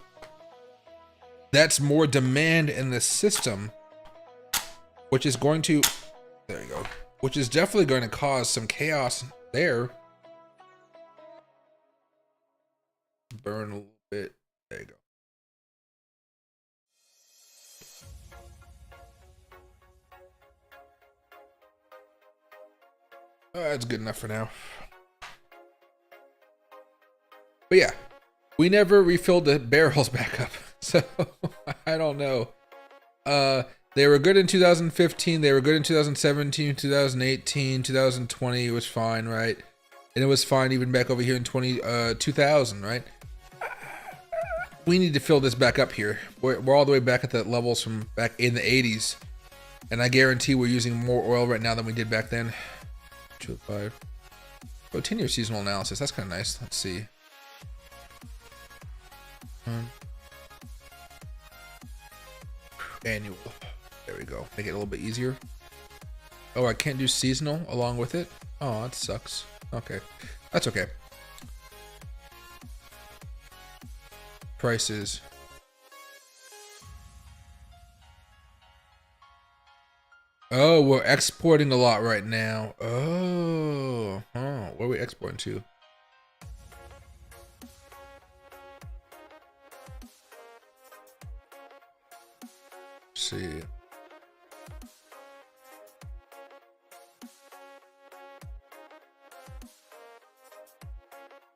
that's more demand in the system, which is going to, there you go, which is definitely going to cause some chaos there. Burn a little bit. There you go. That's good enough for now. But yeah, we never refilled the barrels back up. So I don't know. They were good in 2015. They were good in 2017, 2018, 2020. It was fine, right? And it was fine even back over here in 2000, right? We need to fill this back up here. We're all the way back at the levels from back in the 80s. And I guarantee we're using more oil right now than we did back then. 205. Oh, 10-year seasonal analysis. That's kind of nice. Let's see. Annual. There we go. Make it a little bit easier. Oh, I can't do seasonal along with it? Oh, that sucks. Okay. That's okay. Prices. Oh, we're exporting a lot right now. Oh, where are we exporting to? Let's see.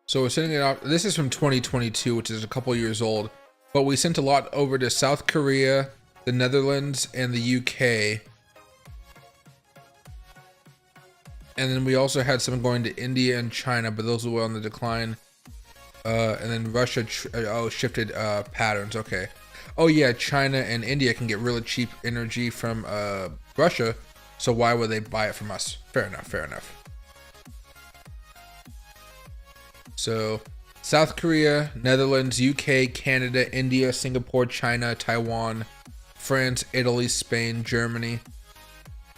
So we're sending it out. This is from 2022, which is a couple years old. But we sent a lot over to South Korea, the Netherlands, and the UK. And then we also had some going to India and China, but those were on the decline. And then Russia shifted patterns. Okay. Oh yeah, China and India can get really cheap energy from Russia, so why would they buy it from us? Fair enough, fair enough. So South Korea, Netherlands, UK, Canada, India, Singapore, China, Taiwan, France, Italy, Spain, Germany.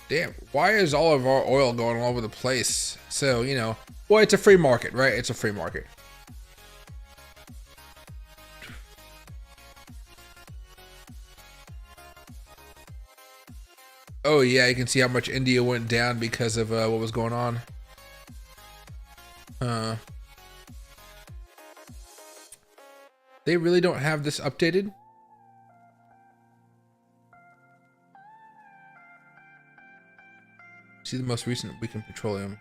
Damn, why is all of our oil going all over the place? So, you know, well, it's a free market, right? It's a free market. Oh yeah, you can see how much India went down because of what was going on. They really don't have this updated? See the most recent week in petroleum.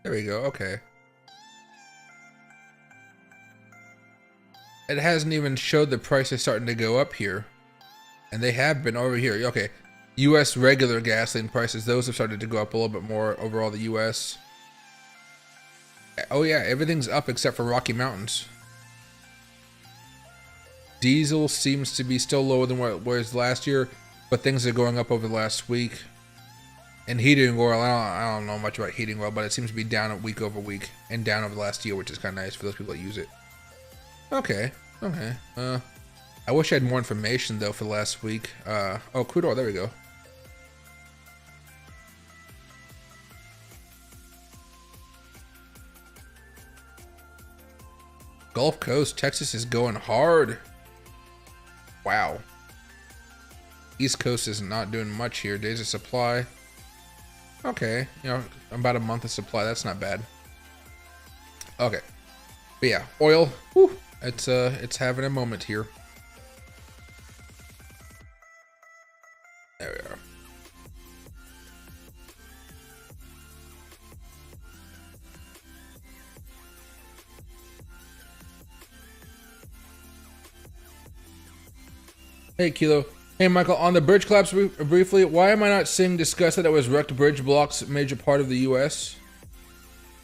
There we go, okay. It hasn't even showed the prices starting to go up here. And they have been over here. Okay, US regular gasoline prices, those have started to go up a little bit more overall the US. Oh yeah, everything's up except for Rocky Mountains. Diesel seems to be still lower than what it was last year, but things are going up over the last week. And heating oil, I don't know much about heating oil, but it seems to be down week over week and down over the last year, which is kind of nice for those people that use it. Okay, okay. I wish I had more information though for the last week. Oh, crude oil, there we go. Gulf Coast, Texas is going hard. Wow. East Coast is not doing much here. Days of supply. Okay, you know, about a month of supply. That's not bad. Okay, but yeah, oil. Whew, it's having a moment here. There we are. Hey Kilo. Hey Michael, on the bridge collapse briefly, why am I not seeing discussed that it was wrecked bridge blocks a major part of the US?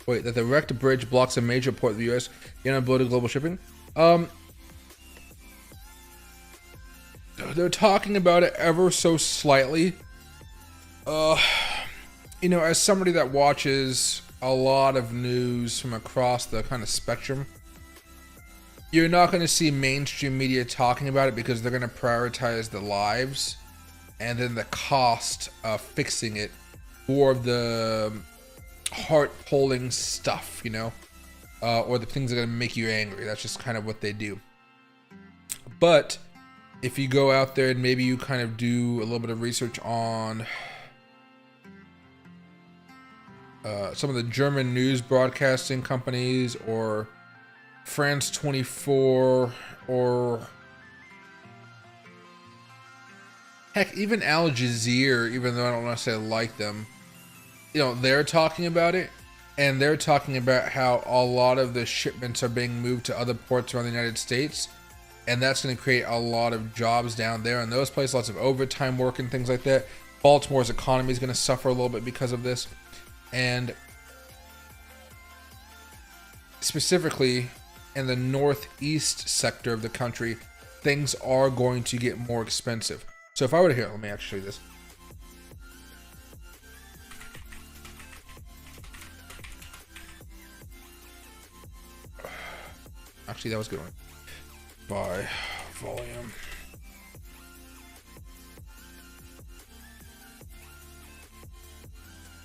Wait, that the wrecked bridge blocks a major port of the U.S. in unbloated global shipping. They're talking about it ever so slightly. You know, as somebody that watches a lot of news from across the kind of spectrum, you're not going to see mainstream media talking about it because they're going to prioritize the lives and then the cost of fixing it for the heart-pulling stuff, you know, or the things that are going to make you angry. That's just kind of what they do. But if you go out there and maybe you kind of do a little bit of research on some of the German news broadcasting companies, or France 24, or heck, even Al Jazeera, even though I don't necessarily like them, you know, they're talking about it, and they're talking about how a lot of the shipments are being moved to other ports around the United States, and that's going to create a lot of jobs down there in those places, lots of overtime work and things like that. Baltimore's economy is going to suffer a little bit because of this, and specifically in the northeast sector of the country, things are going to get more expensive. So if I were to, here, let me actually show you this. Actually, that was a good one. By volume.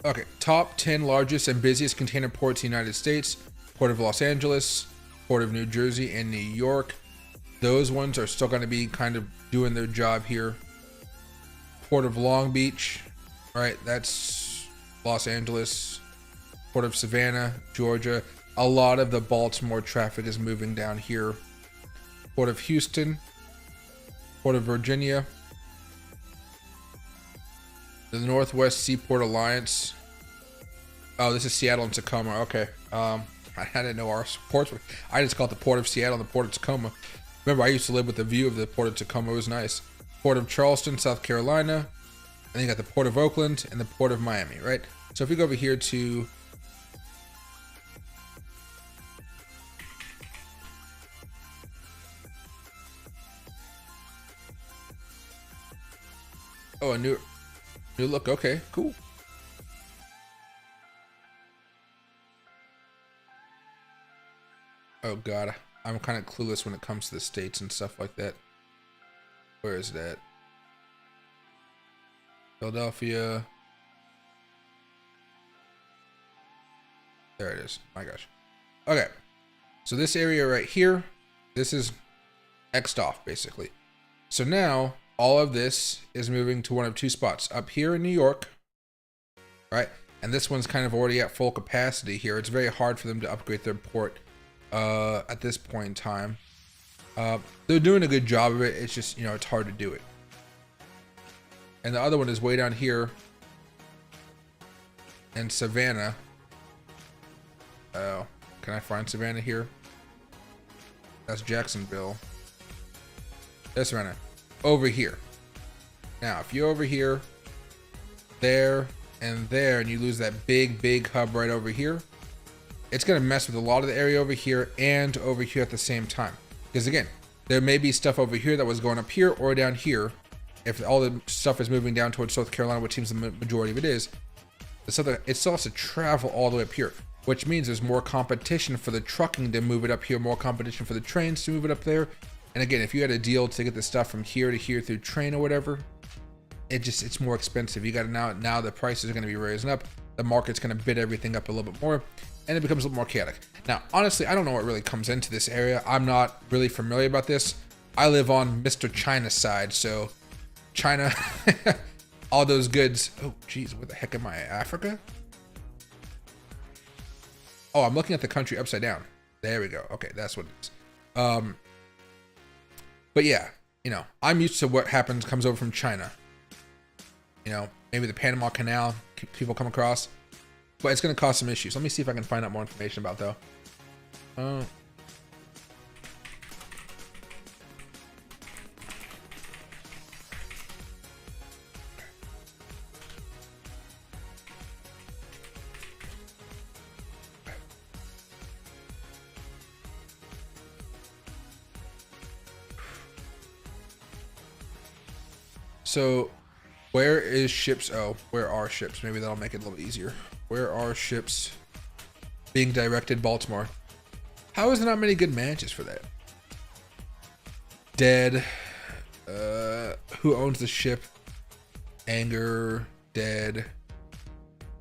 Okay, top 10 largest and busiest container ports in the United States. Port of Los Angeles, Port of New Jersey, and New York. Those ones are still going to be kind of doing their job here. Port of Long Beach, right? That's Los Angeles. Port of Savannah, Georgia. A lot of the Baltimore traffic is moving down here. Port of Houston, Port of Virginia, the Northwest Seaport Alliance. Oh, this is Seattle and Tacoma. Okay. I didn't know our ports were. I just called the Port of Seattle and the Port of Tacoma. Remember, I used to live with the view of the Port of Tacoma. It was nice. Port of Charleston, South Carolina. And then you got the Port of Oakland and the Port of Miami, right? So if we go over here to a new look. Okay, cool. Oh god, I'm kind of clueless when it comes to the states and stuff like that. Where is that? Philadelphia. There it is. My gosh. Okay. So this area right here, this is X'd off basically. So now all of this is moving to one of two spots. Up here in New York, right? And this one's kind of already at full capacity here. It's very hard for them to upgrade their port at this point in time. They're doing a good job of it. It's just, you know, it's hard to do it. And the other one is way down here in Savannah. Oh, can I find Savannah here? That's Jacksonville. That's Savannah. Over here. Now, if you're over here, there, and there, and you lose that big hub right over here, it's going to mess with a lot of the area over here and over here at the same time. Because again, there may be stuff over here that was going up here or down here. If all the stuff is moving down towards South Carolina, which seems the majority of it is, it still has to travel all the way up here, which means there's more competition for the trucking to move it up here, more competition for the trains to move it up there. And again, if you had a deal to get the stuff from here to here through train or whatever, it's more expensive. You got to now the prices are going to be raising up. The market's going to bid everything up a little bit more, and it becomes a little more chaotic. Now, honestly, I don't know what really comes into this area. I'm not really familiar about this. I live on Mr. China side, so China, all those goods. Oh, geez, where the heck am I? Africa? Oh, I'm looking at the country upside down. There we go. Okay, that's what it is. But yeah, you know, I'm used to what comes over from China. You know, maybe the Panama Canal, people come across. But it's going to cause some issues. Let me see if I can find out more information about though. So where is ships? Oh, where are ships? Maybe that'll make it a little easier. Where are ships being directed? Baltimore. How is there not many good matches for that? Dead. Who owns the ship? Anger. Dead.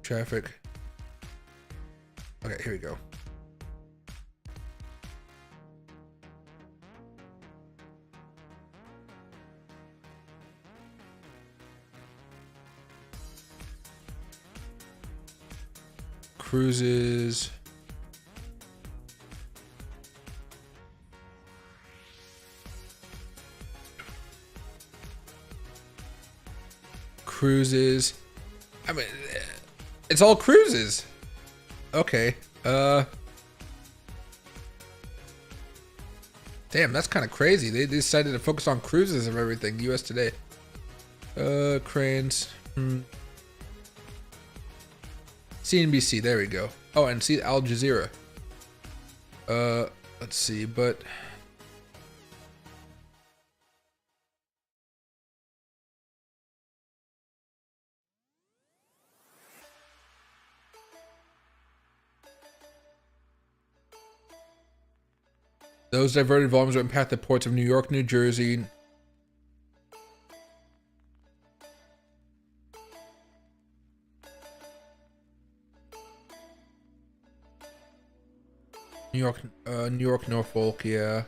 Traffic. Okay, here we go. Cruises. Cruises. I mean, it's all cruises. Okay. Damn, that's kind of crazy. They decided to focus on cruises of everything. US Today. Cranes. CNBC, there we go. Oh, and see Al Jazeera. Let's see, but those diverted volumes will impact the ports of New York, New Jersey. New York, Norfolk, yeah.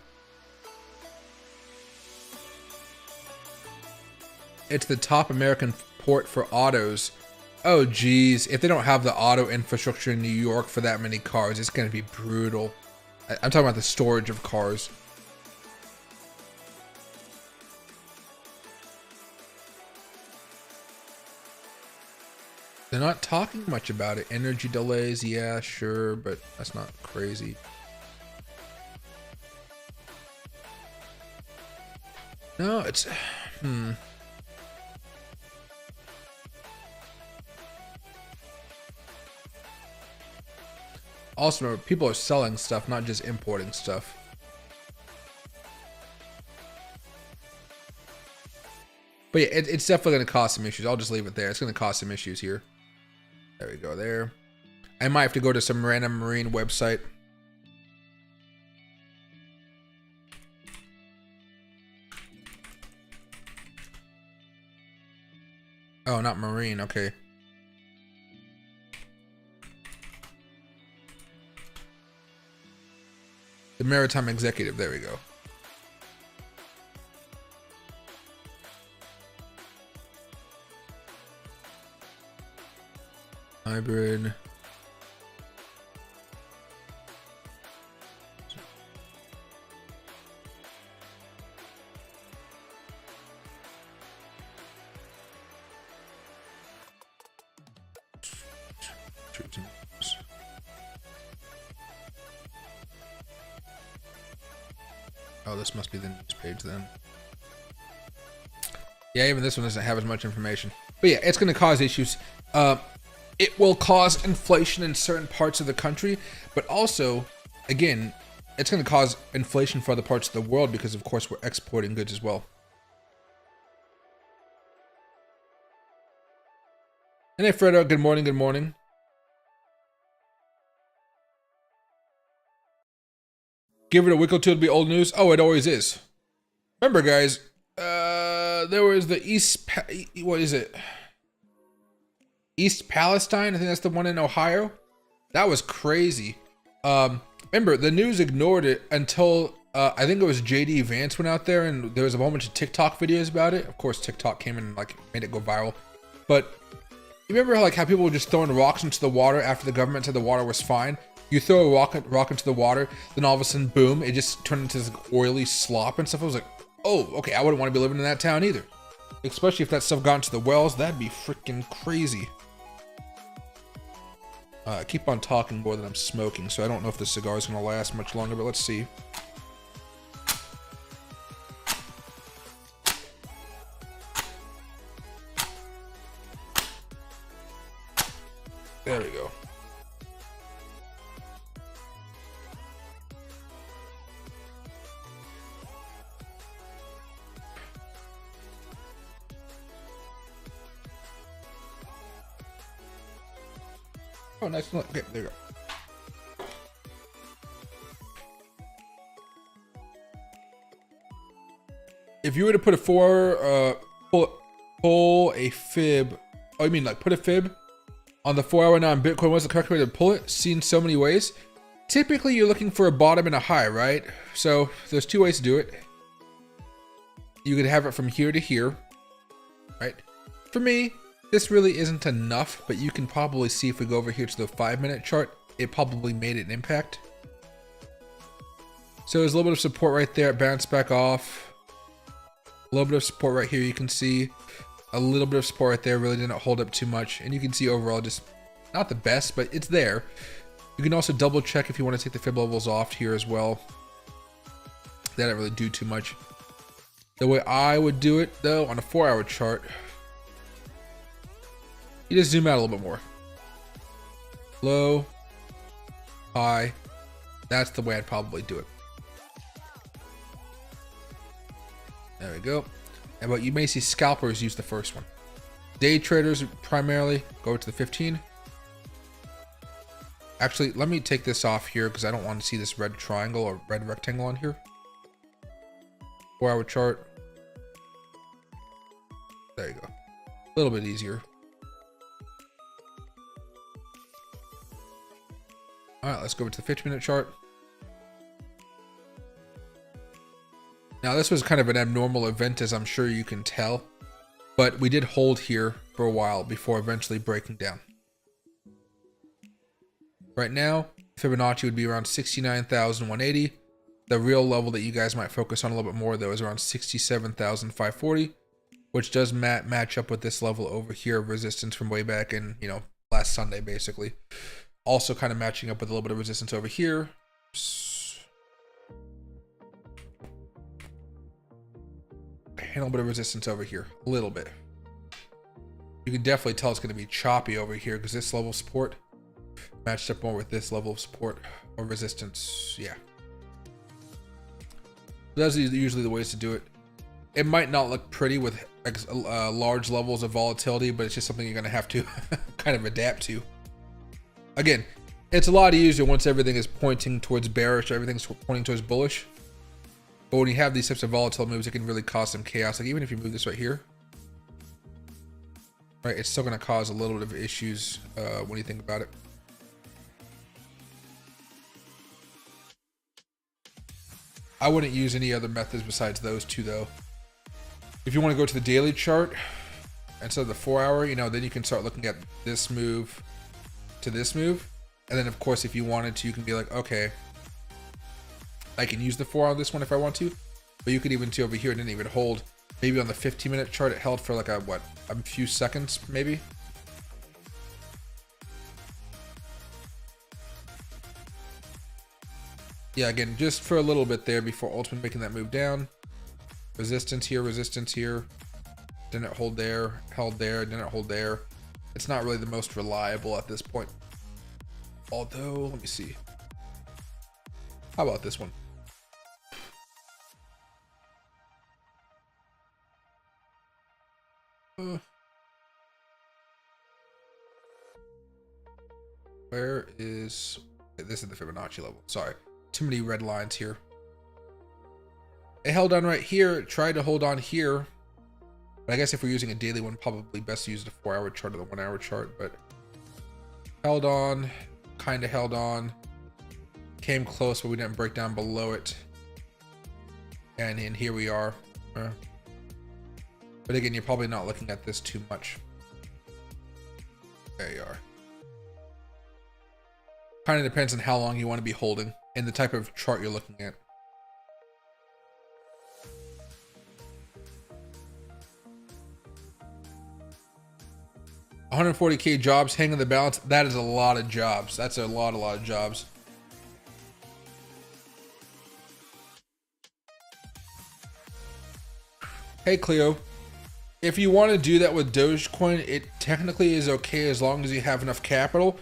It's the top American port for autos. Oh, geez. If they don't have the auto infrastructure in New York for that many cars, it's going to be brutal. I'm talking about the storage of cars. They're not talking much about it. Energy delays, yeah, sure, but that's not crazy. No, it's... Also, remember, people are selling stuff, not just importing stuff. But yeah, it's definitely going to cause some issues. I'll just leave it there. It's going to cause some issues here. There we go, there. I might have to go to some random marine website. Oh, not marine, okay. The Maritime Executive, there we go. Hybrid. Oh, this must be the news page then. Yeah, even this one doesn't have as much information. But yeah, it's going to cause issues. It will cause inflation in certain parts of the country, but also, again, it's going to cause inflation for other parts of the world because, of course, we're exporting goods as well. And hey, Fredo, good morning, good morning. Give it a week or two, it'll be old news. Oh, it always is. Remember, guys, there was the what is it? East Palestine, I think that's the one in Ohio. That was crazy. Remember, the news ignored it until I think it was JD Vance went out there and there was a whole bunch of TikTok videos about it. Of course, TikTok came in and like made it go viral. But you remember how people were just throwing rocks into the water after the government said the water was fine? You throw a rock into the water, then all of a sudden, boom, it just turned into this oily slop and stuff. I was like, oh, okay, I wouldn't want to be living in that town either. Especially if that stuff got into the wells, that'd be freaking crazy. I keep on talking more than I'm smoking, so I don't know if the cigar is going to last much longer, but let's see. There we go. Oh, nice. Okay, there you go. If you were to put a pull a fib, oh, you mean like put a fib on the 4-hour now on Bitcoin, what's the correct way to pull it? Seen so many ways. Typically, you're looking for a bottom and a high, right? So there's two ways to do it. You could have it from here to here, right? For me, this really isn't enough, but you can probably see if we go over here to the 5-minute chart, it probably made an impact. So there's a little bit of support right there. It bounced back off. A little bit of support right here. You can see a little bit of support right there. Really didn't hold up too much. And you can see overall just not the best, but it's there. You can also double check if you want to take the fib levels off here as well. They don't really do too much. The way I would do it though, on a 4-hour chart, you just zoom out a little bit more. Low, high. That's the way I'd probably do it. There we go. But you may see scalpers use the first one. Day traders primarily go to the 15. Actually, let me take this off here because I don't want to see this red triangle or red rectangle on here. 4-hour chart. There you go. A little bit easier. All right, let's go over to the 15-minute chart. Now, this was kind of an abnormal event, as I'm sure you can tell, but we did hold here for a while before eventually breaking down. Right now, Fibonacci would be around 69,180. The real level that you guys might focus on a little bit more, though, is around 67,540, which does match up with this level over here of resistance from way back in, you know, last Sunday, basically. Also kind of matching up with a little bit of resistance over here. And a little bit of resistance over here, a little bit. You can definitely tell it's going to be choppy over here because this level of support matched up more with this level of support or resistance. Yeah. Those are usually the ways to do it. It might not look pretty with large levels of volatility, but it's just something you're going to have to kind of adapt to. Again, it's a lot easier once everything is pointing towards bearish, everything's pointing towards bullish. But when you have these types of volatile moves, it can really cause some chaos. Like even if you move this right here, right, it's still going to cause a little bit of issues when you think about it. I wouldn't use any other methods besides those two, though. If you want to go to the daily chart instead of the 4-hour, you know, then you can start looking at this move to this move. And then, of course, if you wanted to, you can be like, okay, I can use the 4 on this one if I want to, but you could even see over here, it didn't even hold. Maybe on the 15-minute chart, it held for like a few seconds, maybe. Yeah, again, just for a little bit there before ultimately making that move down. Resistance here, didn't hold there, held there, didn't hold there. It's not really the most reliable at this point. Although, let me see. How about this one? Where is... This is the Fibonacci level. Sorry. Too many red lines here. It held on right here. It tried to hold on here. But I guess if we're using a daily one, probably best to use the 4-hour chart or the 1-hour chart. But held on. Kind of held on. Came close, but we didn't break down below it. And here we are. But again, you're probably not looking at this too much. There you are. Kind of depends on how long you want to be holding and the type of chart you're looking at. $140K jobs hanging the balance. That is a lot of jobs. That's a lot of jobs. Hey Cleo, if you want to do that with Dogecoin, it technically is okay as long as you have enough capital,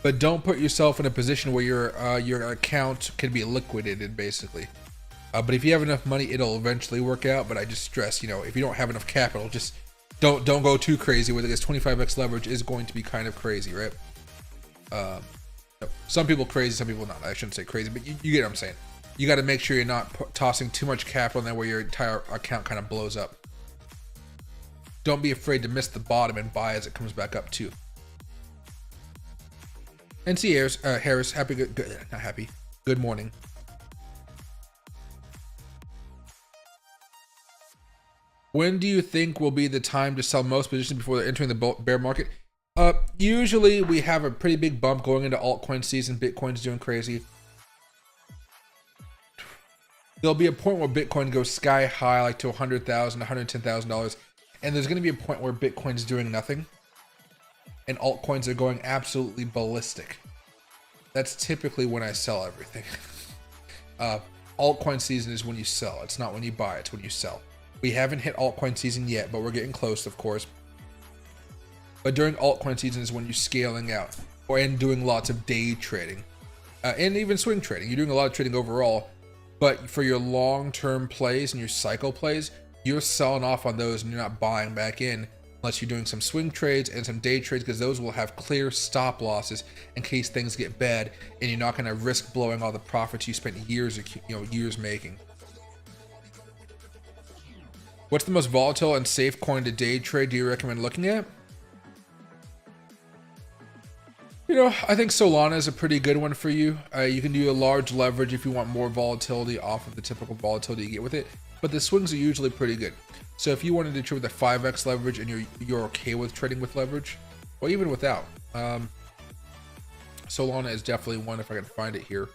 but don't put yourself in a position where your account can be liquidated, basically. But if you have enough money, it'll eventually work out. But I just stress, you know, if you don't have enough capital, just don't go too crazy with it. This 25x leverage is going to be kind of crazy, right? Some people crazy, some people not. I shouldn't say crazy, but you get what I'm saying. You got to make sure you're not tossing too much capital in there where your entire account kind of blows up. Don't be afraid to miss the bottom and buy as it comes back up too. NC Harris, good morning. When do you think will be the time to sell most positions before they're entering the bear market? Usually we have a pretty big bump going into altcoin season. Bitcoin's doing crazy. There'll be a point where Bitcoin goes sky high, like to $100,000, $110,000. And there's going to be a point where Bitcoin's doing nothing. And altcoins are going absolutely ballistic. That's typically when I sell everything. Altcoin season is when you sell. It's not when you buy, it's when you sell. We haven't hit altcoin season yet, but we're getting close, of course. But during altcoin season is when you're scaling out and doing lots of day trading and even swing trading. You're doing a lot of trading overall, but for your long-term plays and your cycle plays, you're selling off on those and you're not buying back in unless you're doing some swing trades and some day trades, because those will have clear stop losses in case things get bad and you're not going to risk blowing all the profits you spent years making. What's the most volatile and safe coin to day trade do you recommend looking at? I think Solana is a pretty good one for you. You can do a large leverage if you want more volatility off of the typical volatility you get with it, but the swings are usually pretty good. So if you wanted to trade with a 5x leverage and you're okay with trading with leverage, or even without, Solana is definitely one if I can find it here.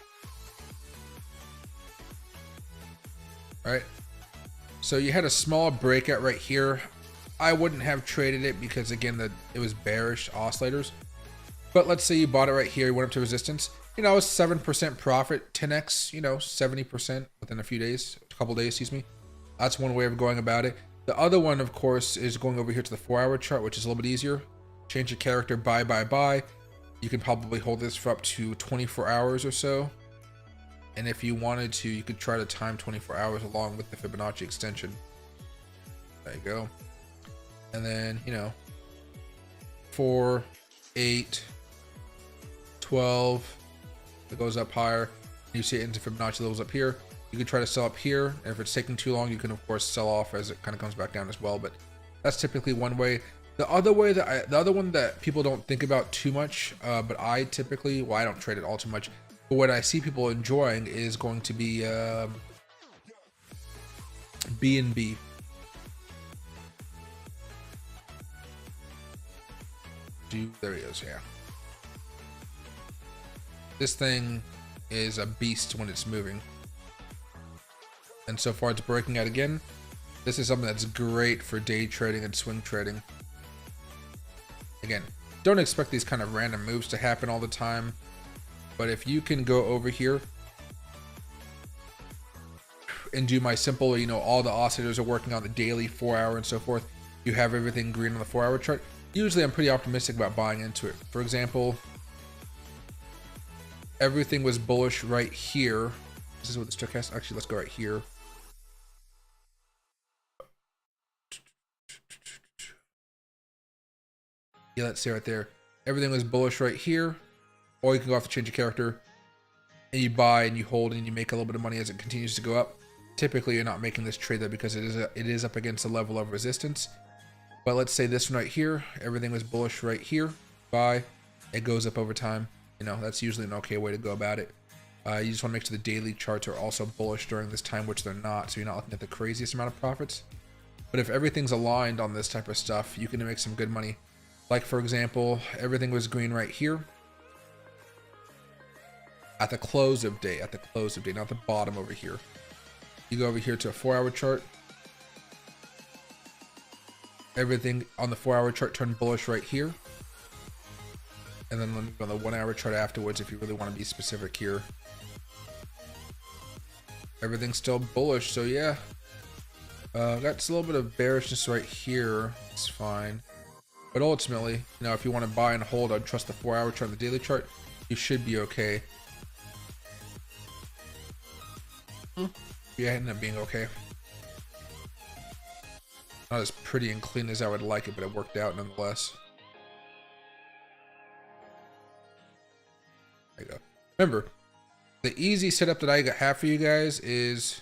All right. So you had a small breakout right here. I wouldn't have traded it because again, it was bearish oscillators. But let's say you bought it right here, you went up to resistance. It was 7% profit, 10x, 70% within a couple days, excuse me. That's one way of going about it. The other one, of course, is going over here to the 4-hour chart, which is a little bit easier. Change your character, buy. You can probably hold this for up to 24 hours or so. And if you wanted to, you could try to time 24 hours along with the Fibonacci extension. There you go. And then, 4, 8, 12, it goes up higher. You see it into Fibonacci levels up here. You can try to sell up here. And if it's taking too long, you can of course sell off as it kind of comes back down as well. But that's typically one way. The other one that people don't think about too much, but I typically, I don't trade it all too much. But what I see people enjoying is going to be BNB. There he is, yeah. This thing is a beast when it's moving. And so far it's breaking out again. This is something that's great for day trading and swing trading. Again, don't expect these kind of random moves to happen all the time. But if you can go over here and do my simple, all the oscillators are working on the daily, 4-hour and so forth. You have everything green on the 4-hour chart. Usually I'm pretty optimistic about buying into it. For example, everything was bullish right here. This is what the stochastic, actually let's go right here. Yeah, let's see right there. Everything was bullish right here. Or you can go off the change of character and you buy and you hold and you make a little bit of money as it continues to go up. Typically you're not making this trade though because it is up against a level of resistance. But let's say this one right here, everything was bullish right here. Buy, it goes up over time. That's usually an okay way to go about it. You just want to make sure the daily charts are also bullish during this time, which they're not. So you're not looking at the craziest amount of profits. But if everything's aligned on this type of stuff, you can make some good money. Like for example, everything was green right here. At the close of day, not the bottom over here. You go over here to a 4-hour chart. Everything on the 4-hour chart turned bullish right here. And then on the 1-hour chart afterwards, if you really want to be specific here. Everything's still bullish, so yeah. That's a little bit of bearishness right here. It's fine. But ultimately, if you want to buy and hold, I'd trust the 4-hour chart and the daily chart. You should be okay. Yeah, it ended up being okay. Not as pretty and clean as I would like it, but it worked out nonetheless. There you go. Remember, the easy setup that I have for you guys is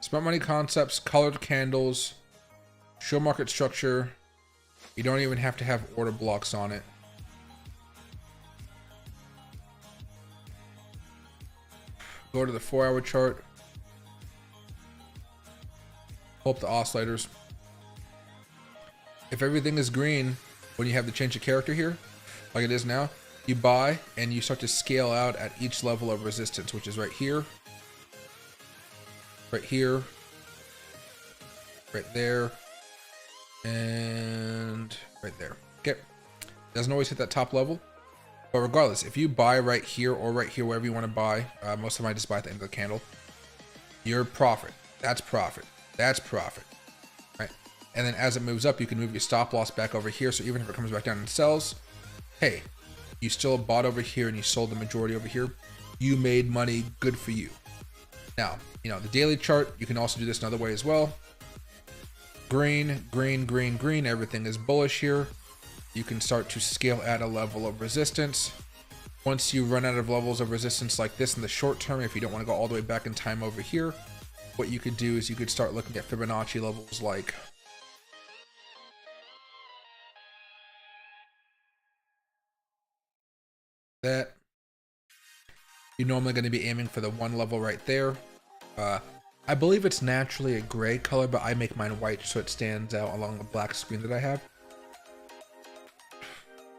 smart money concepts, colored candles, show market structure. You don't even have to have order blocks on it. Go to the 4-hour chart. Pull up the oscillators. If everything is green, when you have the change of character here, like it is now, you buy and you start to scale out at each level of resistance, which is right here, right there, and right there. Okay. Doesn't always hit that top level, but regardless, if you buy right here or right here, wherever you want to buy, most of them I just buy at the end of the candle, your profit. That's profit. That's profit. Right? And then as it moves up, you can move your stop loss back over here. So even if it comes back down and sells, hey, you still bought over here and you sold the majority over here. You made money. Good for you. Now, you know, the daily chart, you can also do this another way as well. Green, green, green, green. Everything is bullish here. You can start to scale at a level of resistance. Once you run out of levels of resistance like this in the short term, if you don't want to go all the way back in time over here, what you could do is you could start looking at Fibonacci levels like that. You're normally going to be aiming for the one level right there. I believe it's naturally a gray color, but I make mine white so it stands out along the black screen that I have.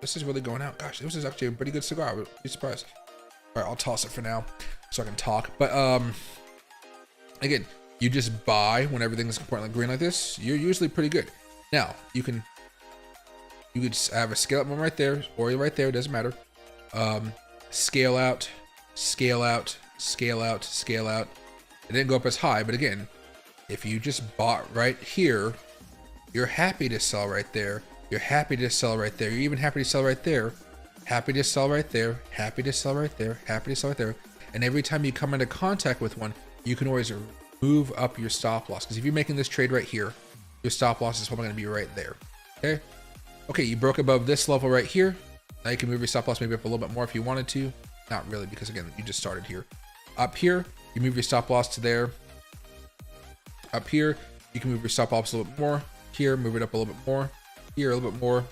This is really going out. Gosh, this is actually a pretty good cigar. I would be surprised. All right, I'll toss it for now so I can talk. But again, you just buy when everything's completely green like this. You're usually pretty good. Now you could just have a scale up one right there or right there. Doesn't matter. Scale out, scale out, scale out, scale out. It didn't go up as high, but again, if you just bought right here, you're happy to sell right there. You're happy to sell right there. You're even happy to sell right there. Happy to sell right there. Happy to sell right there. Happy to sell right there. And every time you come into contact with one, you can always move up your stop loss. Because if you're making this trade right here, your stop loss is probably going to be right there. Okay. Okay. You broke above this level right here. Now you can move your stop loss maybe up a little bit more if you wanted to. Not really, because again, you just started here. Up here, you move your stop loss to there. Up here, you can move your stop loss a little bit more. Here, move it up a little bit more. Here, a little bit more.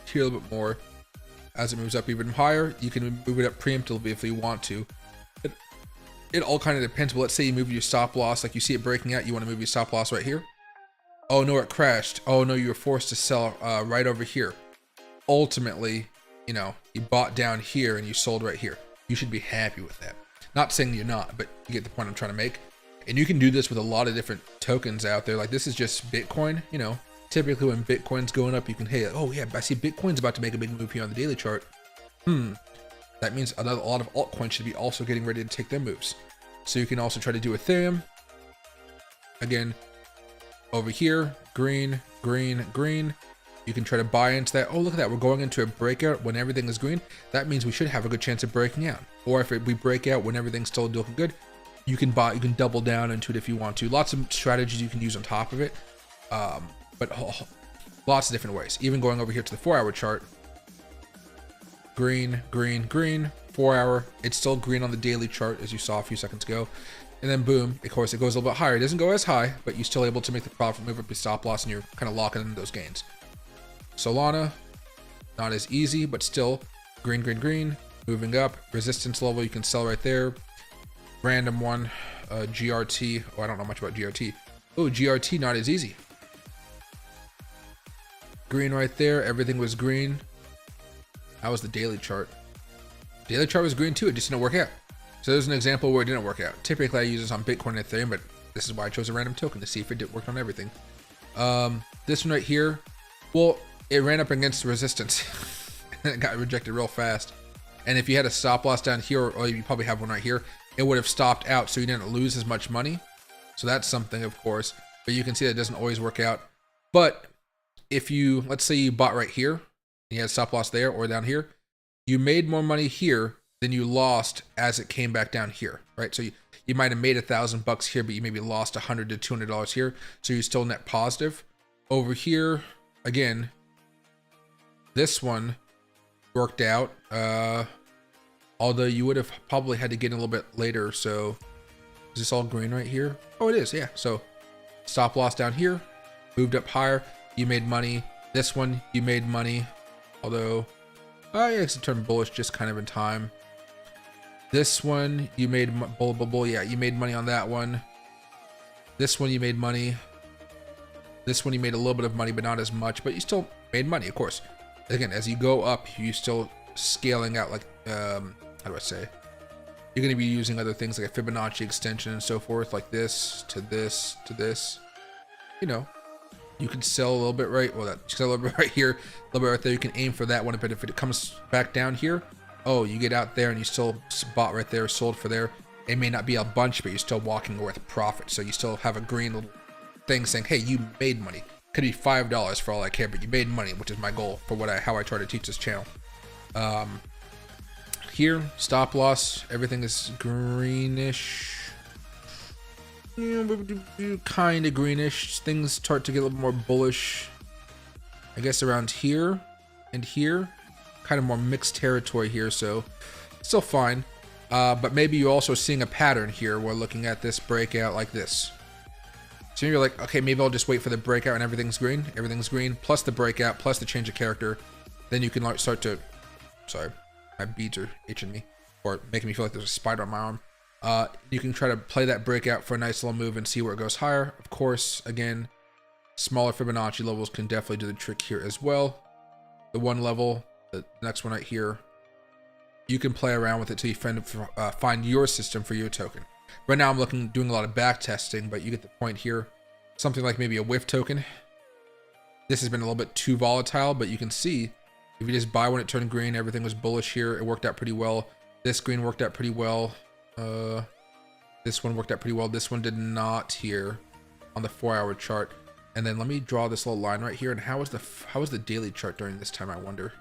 Here, a little bit more. As it moves up even higher, you can move it up preemptively if you want to. It all kind of depends. But let's say you move your stop loss, like you see it breaking out, you want to move your stop loss right here. Oh no, it crashed. Oh no, you were forced to sell right over here. Ultimately, you know, you bought down here and you sold right here. You should be happy with that. Not saying you're not, but you get the point I'm trying to make. And you can do this with a lot of different tokens out there. Like this is just Bitcoin, you know. Typically when Bitcoin's going up, you can, hey, oh yeah, I see Bitcoin's about to make a big move here on the daily chart. That means a lot of altcoins should be also getting ready to take their moves. So you can also try to do Ethereum. Again, over here, green, green, green. You can try to buy into that. Oh, look at that. We're going into a breakout when everything is green. That means we should have a good chance of breaking out. Or if we break out when everything's still looking good, you can buy, you can double down into it if you want to. Lots of strategies you can use on top of it. But lots of different ways. Even going over here to the 4-hour chart. Green, green, green, 4-hour. It's still green on the daily chart as you saw a few seconds ago. And then boom, of course, it goes a little bit higher. It doesn't go as high, but you're still able to make the profit move up your stop loss and you're kind of locking in those gains. Solana, not as easy, but still green, green, green, moving up. Resistance level, you can sell right there. Random one, GRT. Oh, I don't know much about GRT. Oh, GRT, not as easy. Green right there. Everything was green. That was the daily chart. Daily chart was green too. It just didn't work out. So there's an example where it didn't work out. Typically I use this on Bitcoin and Ethereum, but this is why I chose a random token to see if it worked on everything. This one right here, well, it ran up against resistance and it got rejected real fast. And if you had a stop loss down here, or you probably have one right here, it would have stopped out so you didn't lose as much money. So that's something, of course, but you can see that it doesn't always work out. But if you, let's say you bought right here, and you had stop loss there or down here, you made more money here than you lost as it came back down here, right? So you might have made $1,000 here, but you maybe lost $100 to $200 here. So you're still net positive. Over here, again, this one, worked out. Although you would have probably had to get in a little bit later. So is this all green right here? Oh, it is. Yeah. So stop loss down here, moved up higher. You made money. This one, you made money. Although, yeah, it's turned bullish just kind of in time. This one, you made bull. Yeah, you made money on that one. This one, you made money. This one, you made a little bit of money, but not as much. But you still made money, of course. Again, as you go up, you still scaling out, like, how do I say? You're going to be using other things like a Fibonacci extension and so forth, like this to this to this. You know, you can sell a little bit right. Well, sell a little bit right here, a little bit right there. You can aim for that one, but if it comes back down here, oh, you get out there and you still bought right there, sold for there. It may not be a bunch, but you're still walking away with a profit. So you still have a green little thing saying, hey, you made money. Could be $5 for all I care, but you made money, which is my goal for how I try to teach this channel. Here, stop loss, everything is greenish. Kind of greenish. Things start to get a little more bullish. I guess around here and here. Kind of more mixed territory here, so still fine. But maybe you're also seeing a pattern here. We're looking at this breakout like this. So you're like, okay, maybe I'll just wait for the breakout and everything's green. Everything's green, plus the breakout, plus the change of character. Then you can start to... Sorry, my beads are itching me, or making me feel like there's a spider on my arm. You can try to play that breakout for a nice little move and see where it goes higher. Of course, again, smaller Fibonacci levels can definitely do the trick here as well. The one level, the next one right here, you can play around with it till you find your system for your token. Right now I'm doing a lot of back testing, but you get the point here. Something like maybe a whiff token. This has been a little bit too volatile, but you can see if you just buy when it turned green, everything was bullish here. It worked out pretty well. This green worked out pretty well. This one worked out pretty well. This one did not here on the 4-hour chart. And then let me draw this little line right here. And how was the daily chart during this time, I wonder?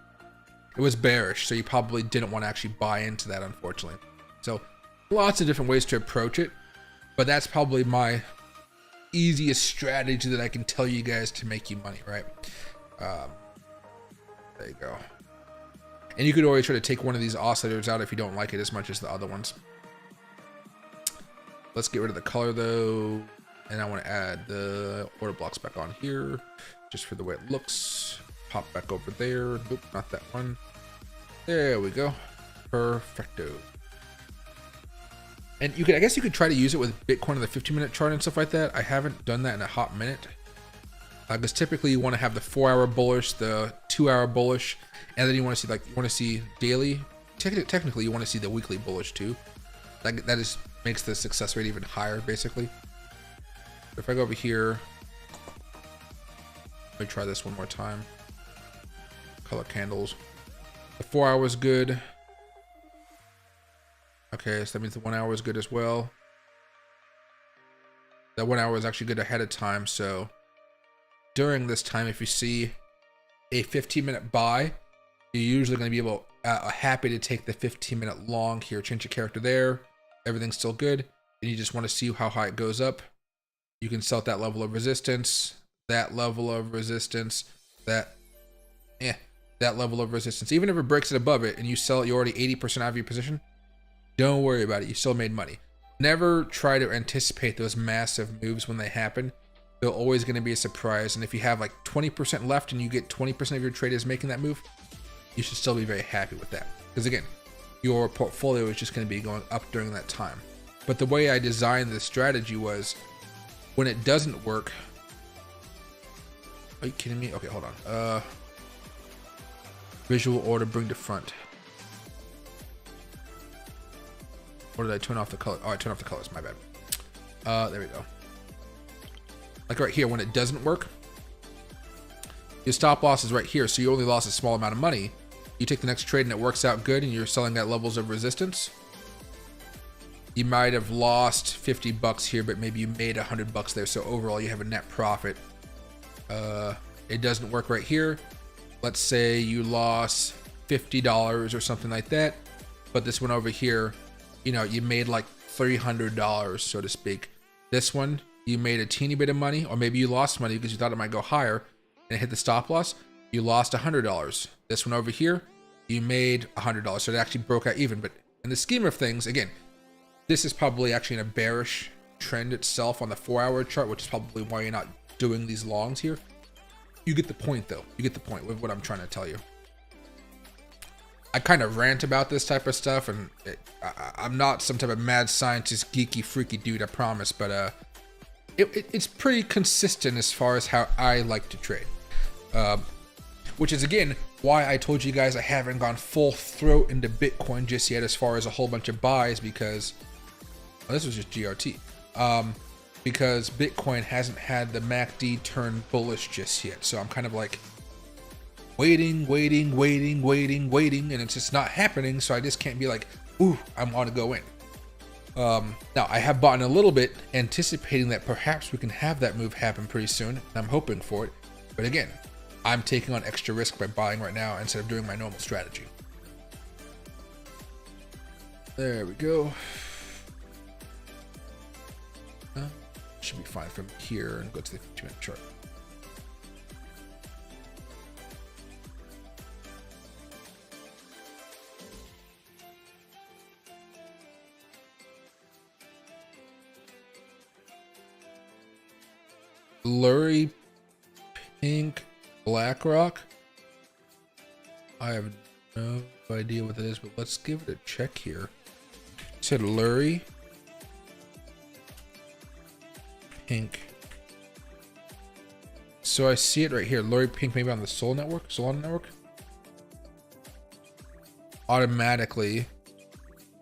It was bearish, so you probably didn't want to actually buy into that, unfortunately. So lots of different ways to approach it, but that's probably my easiest strategy that I can tell you guys to make you money, right? There you go. And you could always try to take one of these oscillators out if you don't like it as much as the other ones. Let's get rid of the color though, and I want to add the order blocks back on here just for the way it looks. Pop back over there. Nope, not that one. There we go. Perfecto. And I guess you could try to use it with Bitcoin on the 15-minute chart and stuff like that. I haven't done that in a hot minute. Because typically you want to have the 4-hour bullish, the 2-hour bullish, and then you want to see daily. Technically, you want to see the weekly bullish too. That makes the success rate even higher, basically. If I go over here, let me try this one more time. Color candles. The 4 hour is good. Okay, so that means the 1 hour is good as well. That 1 hour is actually good ahead of time, so during this time, if you see a 15-minute buy, you're usually going to be able happy to take the 15-minute long here. Change your character there. Everything's still good. And you just want to see how high it goes up. You can sell at that level of resistance, that level of resistance, that level of resistance. Even if it breaks it above it and you sell it, you're already 80% out of your position. Don't worry about it. You still made money. Never try to anticipate those massive moves when they happen. They're always going to be a surprise. And if you have like 20% left and you get 20% of your traders making that move, you should still be very happy with that. Because again, your portfolio is just going to be going up during that time. But the way I designed this strategy was when it doesn't work. Are you kidding me? Okay, hold on. Visual order, bring to front. Or did I turn off the color? Oh, I turned off the colors. My bad. There we go. Like right here, when it doesn't work, your stop loss is right here, so you only lost a small amount of money. You take the next trade and it works out good, and you're selling at levels of resistance. You might have lost 50 bucks here, but maybe you made 100 bucks there, so overall you have a net profit. It doesn't work right here. Let's say you lost $50 or something like that, but this one over here, you know, you made like $300, so to speak. This one, you made a teeny bit of money, or maybe you lost money because you thought it might go higher and it hit the stop loss. You lost $100. This one over here, You made $100, so it actually broke out even. But in the scheme of things, again, this is probably actually in a bearish trend itself on the 4-hour chart, which is probably why you're not doing these longs here. You get the point, though. You get the point with what I'm trying to tell you. I kind of rant about this type of stuff, and I'm not some type of mad scientist, geeky, freaky dude, I promise, but it's pretty consistent as far as how I like to trade. Which is, again, why I told you guys I haven't gone full throat into Bitcoin just yet as far as a whole bunch of buys, because well, this was just GRT. Because Bitcoin hasn't had the MACD turn bullish just yet. So I'm kind of like waiting, and it's just not happening. So I just can't be like, ooh, I want to go in. Now, I have bought in a little bit, anticipating that perhaps we can have that move happen pretty soon, and I'm hoping for it. But again, I'm taking on extra risk by buying right now instead of doing my normal strategy. There we go. Should be fine from here and go to the 50-minute chart. Blurry pink BlackRock. I have no idea what that is, but let's give it a check here. It said Lurie pink. So I see it right here. Lurie pink, maybe on the Solana network. Automatically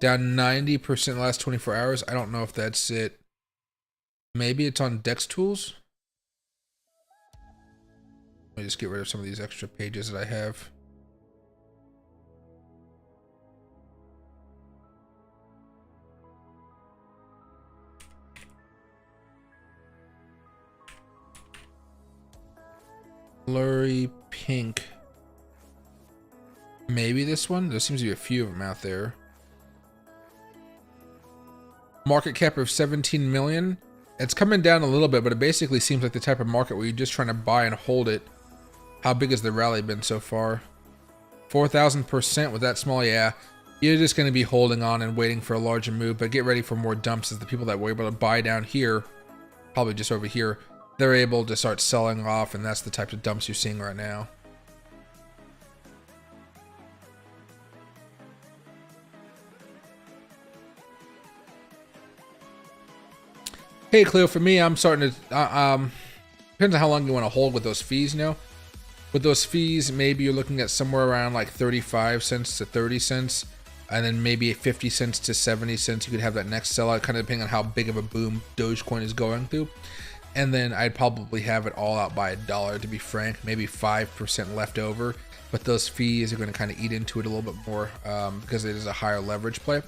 down 90% the last 24 hours. I don't know if that's it. Maybe it's on Dex Tools. Let me just get rid of some of these extra pages that I have. Blurry pink. Maybe this one? There seems to be a few of them out there. Market cap of 17 million. It's coming down a little bit, but it basically seems like the type of market where you're just trying to buy and hold it. How big has the rally been so far? 4,000% with that small? Yeah. You're just going to be holding on and waiting for a larger move, but get ready for more dumps as the people that were able to buy down here, probably just over here, they're able to start selling off, and that's the types of dumps you're seeing right now. Hey Cleo, for me, I'm starting to depends on how long you want to hold with those fees, you know. With those fees, maybe you're looking at somewhere around like 35 cents to 30 cents, and then maybe 50 cents to 70 cents. You could have that next sellout, kind of depending on how big of a boom Dogecoin is going through. And then I'd probably have it all out by $1, to be frank, maybe 5% left over. But those fees are going to kind of eat into it a little bit more because it is a higher leverage play.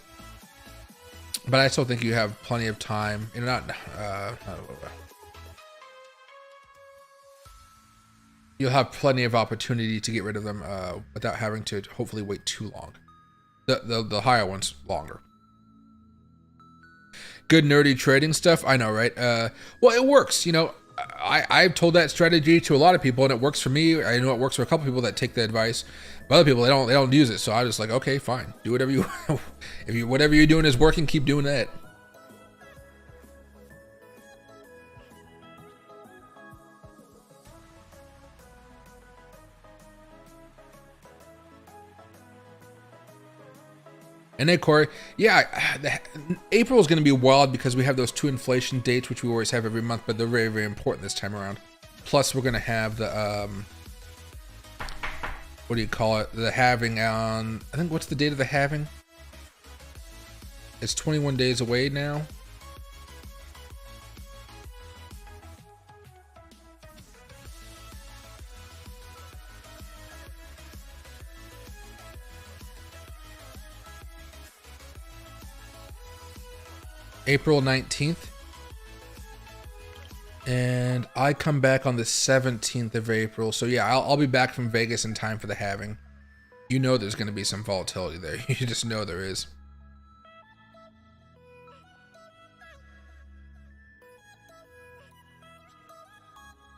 But I still think you have plenty of time. You're not you'll have plenty of opportunity to get rid of them without having to hopefully wait too long. The higher ones longer. Good nerdy trading stuff. I know, right? Well, it works. You know, I've told that strategy to a lot of people, and it works for me. I know it works for a couple people that take the advice. But other people, they don't use it. So I just like, okay, fine, do whatever you. If whatever you're doing is working, keep doing that. And then Corey, yeah, April is going to be wild because we have those 2 inflation dates, which we always have every month, but they're very, very important this time around. Plus, we're going to have the, what do you call it? The halving on, I think, what's the date of the halving? It's 21 days away now. April 19th, and I come back on the 17th of April. So yeah, I'll be back from Vegas in time for the halving. You know there's going to be some volatility there. You just know there is.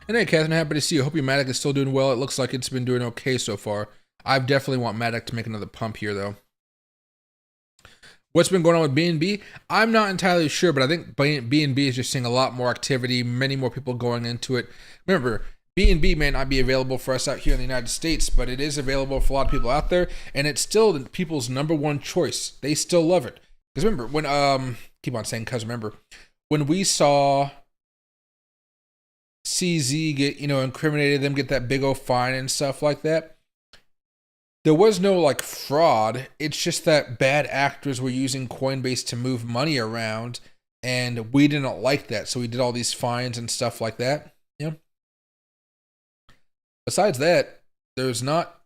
And hey, Catherine, happy to see you. Hope your Matic is still doing well. It looks like it's been doing okay so far. I definitely want Matic to make another pump here, though. What's been going on with BNB? I'm not entirely sure, but I think BNB is just seeing a lot more activity, many more people going into it. Remember, BNB may not be available for us out here in the United States, but it is available for a lot of people out there, and it's still people's number one choice. They still love it. Because remember, when, keep on saying because remember, when we saw CZ get, incriminated, them get that big old fine and stuff like that, there was no like fraud. It's just that bad actors were using Coinbase to move money around, and we didn't like that. So we did all these fines and stuff like that. Yeah. Besides that, there's not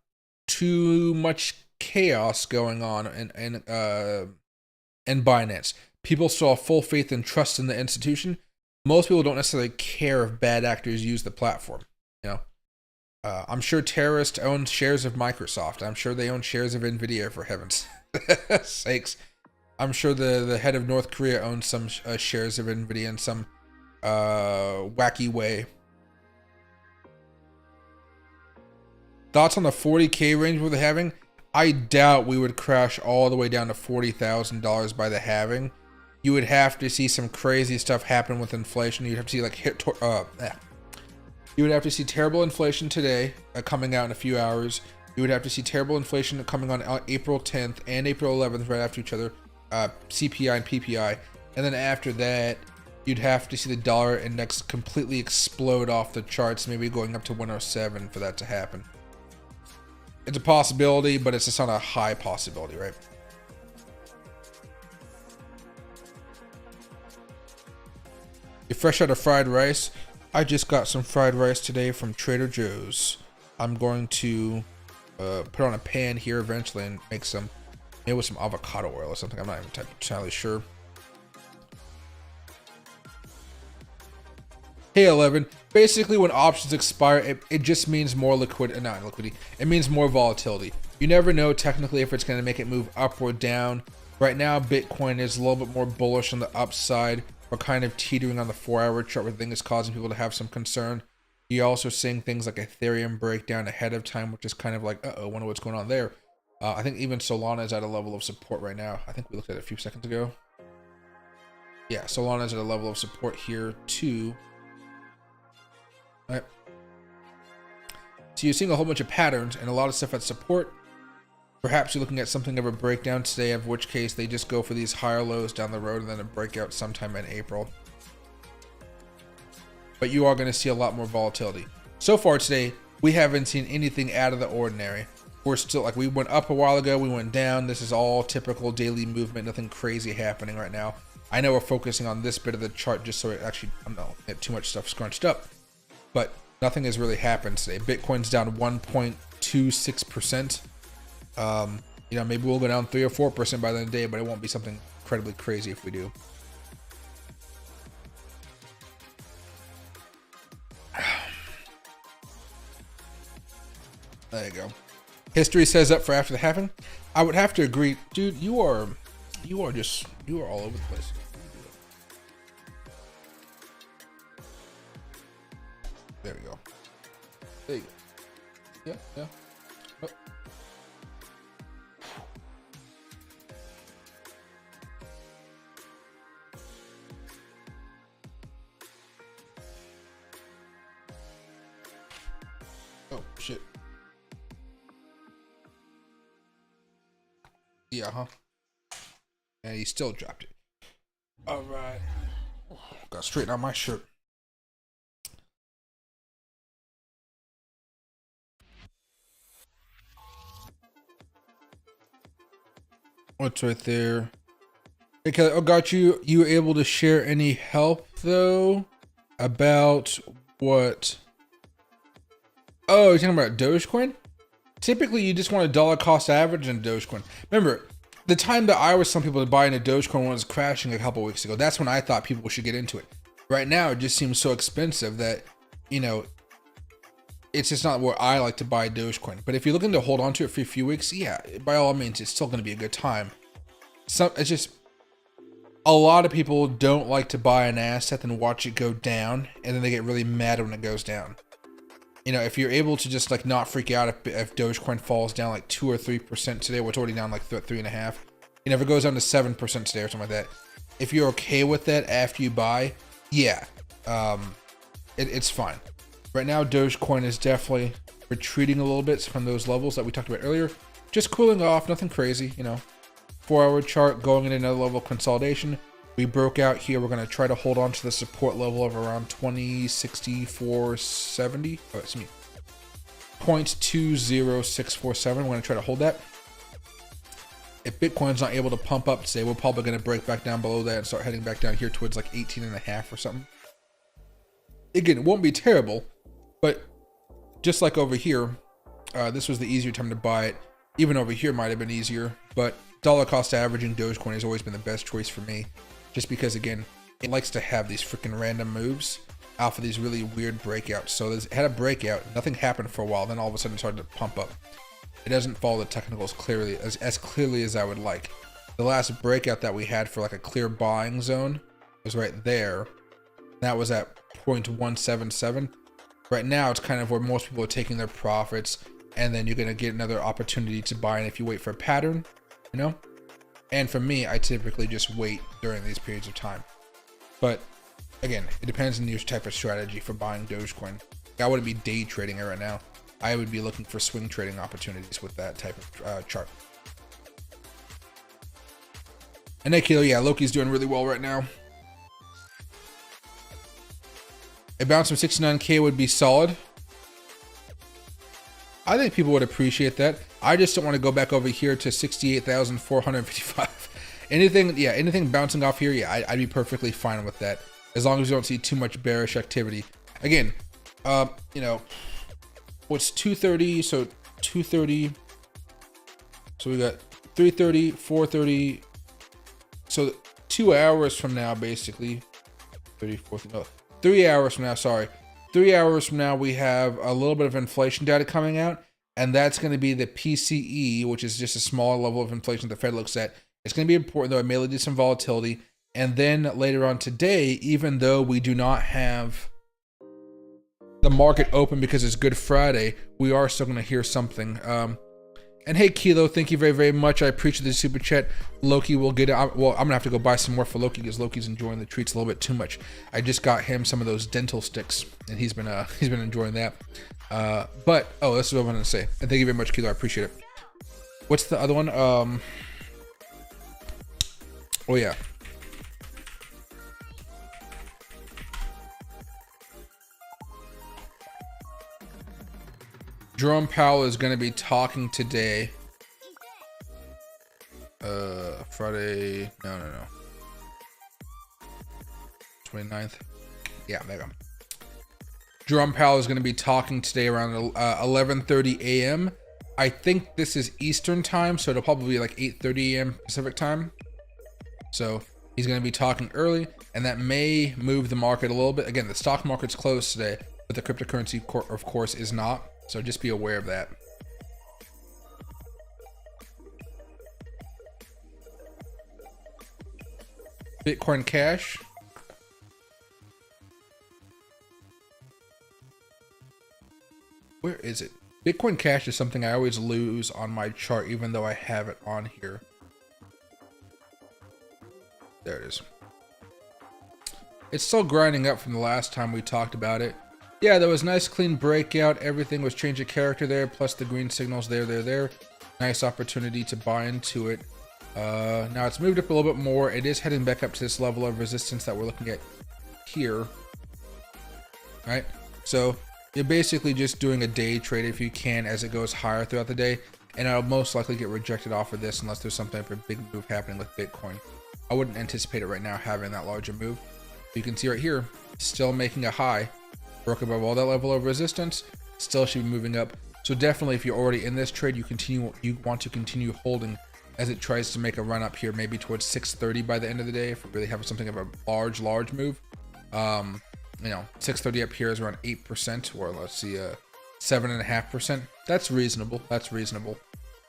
too much chaos going on in Binance. People still have full faith and trust in the institution. Most people don't necessarily care if bad actors use the platform. I'm sure terrorists own shares of Microsoft. I'm sure they own shares of Nvidia, for heaven's sakes. I'm sure the head of North Korea owns some shares of Nvidia in some wacky way. Thoughts on the 40K range we're having? I doubt we would crash all the way down to $40,000 by the halving. You would have to see some crazy stuff happen with inflation. You'd have to see like you would have to see terrible inflation today coming out in a few hours. You would have to see terrible inflation coming on April 10th and April 11th right after each other, CPI and PPI. And then after that, you'd have to see the dollar index completely explode off the charts, maybe going up to 107 for that to happen. It's a possibility, but it's just not a high possibility, right? You're fresh out of fried rice. I just got some fried rice today from Trader Joe's. I'm going to put on a pan here eventually and make some, maybe with some avocado oil or something. I'm not even entirely sure. Hey 11, basically when options expire, it just means more liquidity. It means more volatility. You never know technically if it's going to make it move up or down. Right now, Bitcoin is a little bit more bullish on the upside. We're kind of teetering on the 4-hour chart where things is causing people to have some concern. You're also seeing things like Ethereum break down ahead of time, which is kind of like, uh-oh, wonder what's going on there. I think even Solana is at a level of support right now. I think we looked at it a few seconds ago. Yeah, Solana is at a level of support here too. All right. So you're seeing a whole bunch of patterns and a lot of stuff at support. Perhaps you're looking at something of a breakdown today, of which case they just go for these higher lows down the road and then a breakout sometime in April. But you are going to see a lot more volatility. So far today, we haven't seen anything out of the ordinary. We're still like, we went up a while ago, we went down. This is all typical daily movement, nothing crazy happening right now. I know we're focusing on this bit of the chart just so it actually, I don't get too much stuff scrunched up, but nothing has really happened today. Bitcoin's down 1.26%. Maybe we'll go down 3 or 4% by the end of the day, but it won't be something incredibly crazy if we do. There you go. History says up for after the halving. I would have to agree, dude. You are all over the place. There we go. There you go. Yeah. Oh. Oh shit. Yeah, huh? And he still dropped it. All right. Got to straighten out my shirt. What's right there? Okay, I got you. You were able to share any help though about what? Oh, you're talking about Dogecoin? Typically, you just want a dollar cost average in Dogecoin. Remember, the time that I was telling people to buy into Dogecoin when it was crashing a couple weeks ago, that's when I thought people should get into it. Right now, it just seems so expensive that, it's just not where I like to buy Dogecoin. But if you're looking to hold on to it for a few weeks, yeah, by all means, it's still going to be a good time. It's just a lot of people don't like to buy an asset and watch it go down, and then they get really mad when it goes down. you know, if you're able to just like not freak out if Dogecoin falls down like 2 or 3% today, well, it's already down like 3.5%. You know, if it goes down to 7% today or something like that, if you're okay with that after you buy, yeah, it's fine. Right now, Dogecoin is definitely retreating a little bit from those levels that we talked about earlier. Just cooling off, nothing crazy, you know. 4-hour chart going in another level of consolidation. We broke out here. We're going to try to hold on to the support level of around 2064.70. Oh, excuse me. 0.20647. We're going to try to hold that. If Bitcoin's not able to pump up today, we're probably going to break back down below that and start heading back down here towards like 18.5 or something. Again, it won't be terrible, but just like over here, this was the easier time to buy it. Even over here might have been easier, but dollar cost averaging Dogecoin has always been the best choice for me, just because, again, it likes to have these freaking random moves off of these really weird breakouts. So it had a breakout, nothing happened for a while, then all of a sudden it started to pump up. It doesn't follow the technicals clearly as clearly as I would like. The last breakout that we had for like a clear buying zone was right there. That was at 0.177. Right now, it's kind of where most people are taking their profits, and then you're going to get another opportunity to buy. And if you wait for a pattern, you know, and for me, I typically just wait during these periods of time. But again, it depends on your type of strategy for buying Dogecoin. I wouldn't be day trading it right now. I would be looking for swing trading opportunities with that type of chart. And hey, Kilo, yeah, Loki's doing really well right now. A bounce from 69K would be solid. I think people would appreciate that. I just don't want to go back over here to 68,455. Anything bouncing off here, yeah, I'd be perfectly fine with that, as long as you don't see too much bearish activity. Again, you know, what's 230? So 230. So we got 330, 430. So 2 hours from now, basically, 34. No, 3 hours from now. Sorry. 3 hours from now, we have a little bit of inflation data coming out, and that's going to be the PCE, which is just a smaller level of inflation the Fed looks at. It's going to be important, though. It may lead to some volatility. And then later on today, even though we do not have the market open because it's Good Friday, we are still going to hear something. And hey, Kilo, thank you very, very much. I appreciate the super chat. Loki will get it. Well, I'm going to have to go buy some more for Loki because Loki's enjoying the treats a little bit too much. I just got him some of those dental sticks, and he's been enjoying that. But, oh, this is what I'm going to say. And thank you very much, Kilo. I appreciate it. What's the other one? Oh, yeah. Jerome Powell is going to be talking today. Friday. No. 29th. Yeah, there we go. Jerome Powell is going to be talking today around 11:30 a.m. I think this is Eastern time, so it'll probably be like 8:30 a.m. Pacific time. So he's going to be talking early, and that may move the market a little bit. Again, the stock market's closed today, but the cryptocurrency, of course, is not. So just be aware of that. Bitcoin Cash. Where is it? Bitcoin Cash is something I always lose on my chart, even though I have it on here. There it is. It's still grinding up from the last time we talked about it. Yeah, there was nice clean breakout. Everything was change of character there, plus the green signals there. Nice opportunity to buy into it. Now it's moved up a little bit more. It is heading back up to this level of resistance that we're looking at here. Right? So you're basically just doing a day trade if you can as it goes higher throughout the day. And it'll most likely get rejected off of this unless there's some type of big move happening with Bitcoin. I wouldn't anticipate it right now having that larger move. You can see right here, still making a high. Broke above all that level of resistance, still should be moving up. So definitely, if you're already in this trade, you want to continue holding as it tries to make a run up here, maybe towards 630 by the end of the day. If we really have something of a large move, you know, 630 up here is around 8%, or let's see, 7.5%. That's reasonable.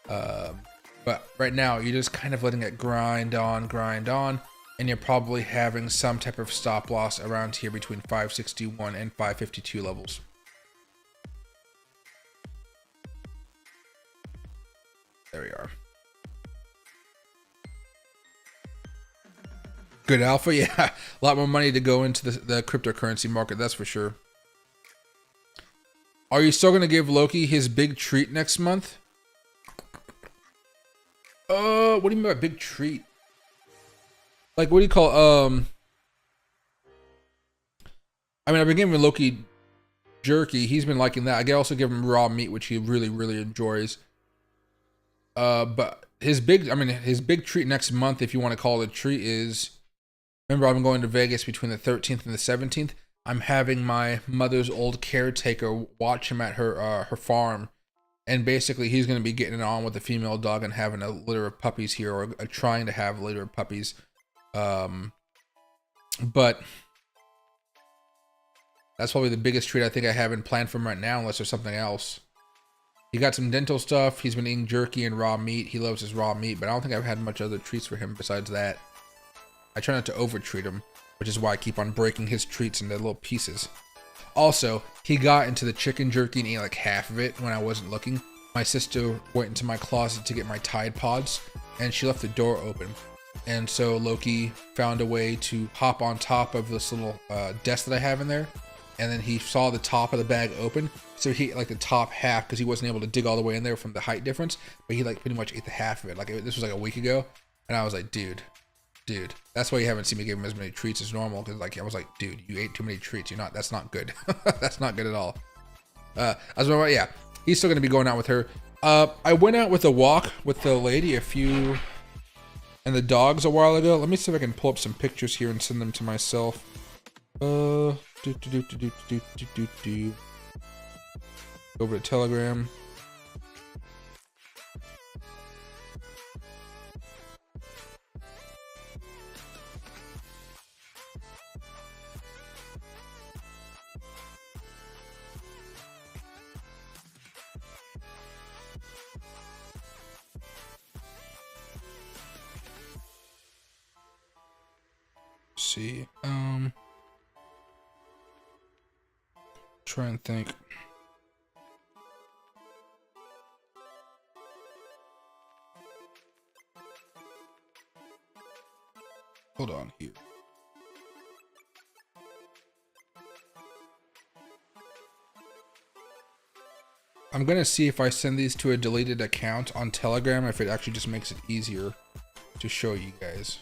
But right now, you're just kind of letting it grind on. And you're probably having some type of stop loss around here between 561 and 552 levels. There we are. Good alpha, yeah. A lot more money to go into the cryptocurrency market, that's for sure. Are you still gonna give Loki his big treat next month? What do you mean by big treat? Like, what do you call, I mean, I've been giving Loki jerky. He's been liking that. I can also give him raw meat, which he really, really enjoys. But his big treat next month, if you want to call it a treat, is, remember, I'm going to Vegas between the 13th and the 17th. I'm having my mother's old caretaker watch him at her farm. And basically, he's going to be getting it on with a female dog and having a litter of puppies here, or trying to have a litter of puppies. But that's probably the biggest treat I think I have in plan for him right now, unless there's something else. He got some dental stuff. He's been eating jerky and raw meat. He loves his raw meat, but I don't think I've had much other treats for him besides that. I try not to over-treat him, which is why I keep on breaking his treats into little pieces. Also, he got into the chicken jerky and ate like half of it when I wasn't looking. My sister went into my closet to get my Tide Pods, and she left the door open. And so Loki found a way to hop on top of this little desk that I have in there. And then he saw the top of the bag open. So he ate like the top half because he wasn't able to dig all the way in there from the height difference. But he like pretty much ate the half of it. Like this was like a week ago. And I was like, dude. That's why you haven't seen me give him as many treats as normal. Because like I was like, dude, you ate too many treats. That's not good. That's not good at all. Yeah, he's still going to be going out with her. I went out with a walk with the lady and the dogs a while ago. Let me see if I can pull up some pictures here and send them to myself. Over to Telegram. See, try and think. Hold on here. I'm gonna see if I send these to a deleted account on Telegram, if it actually just makes it easier to show you guys.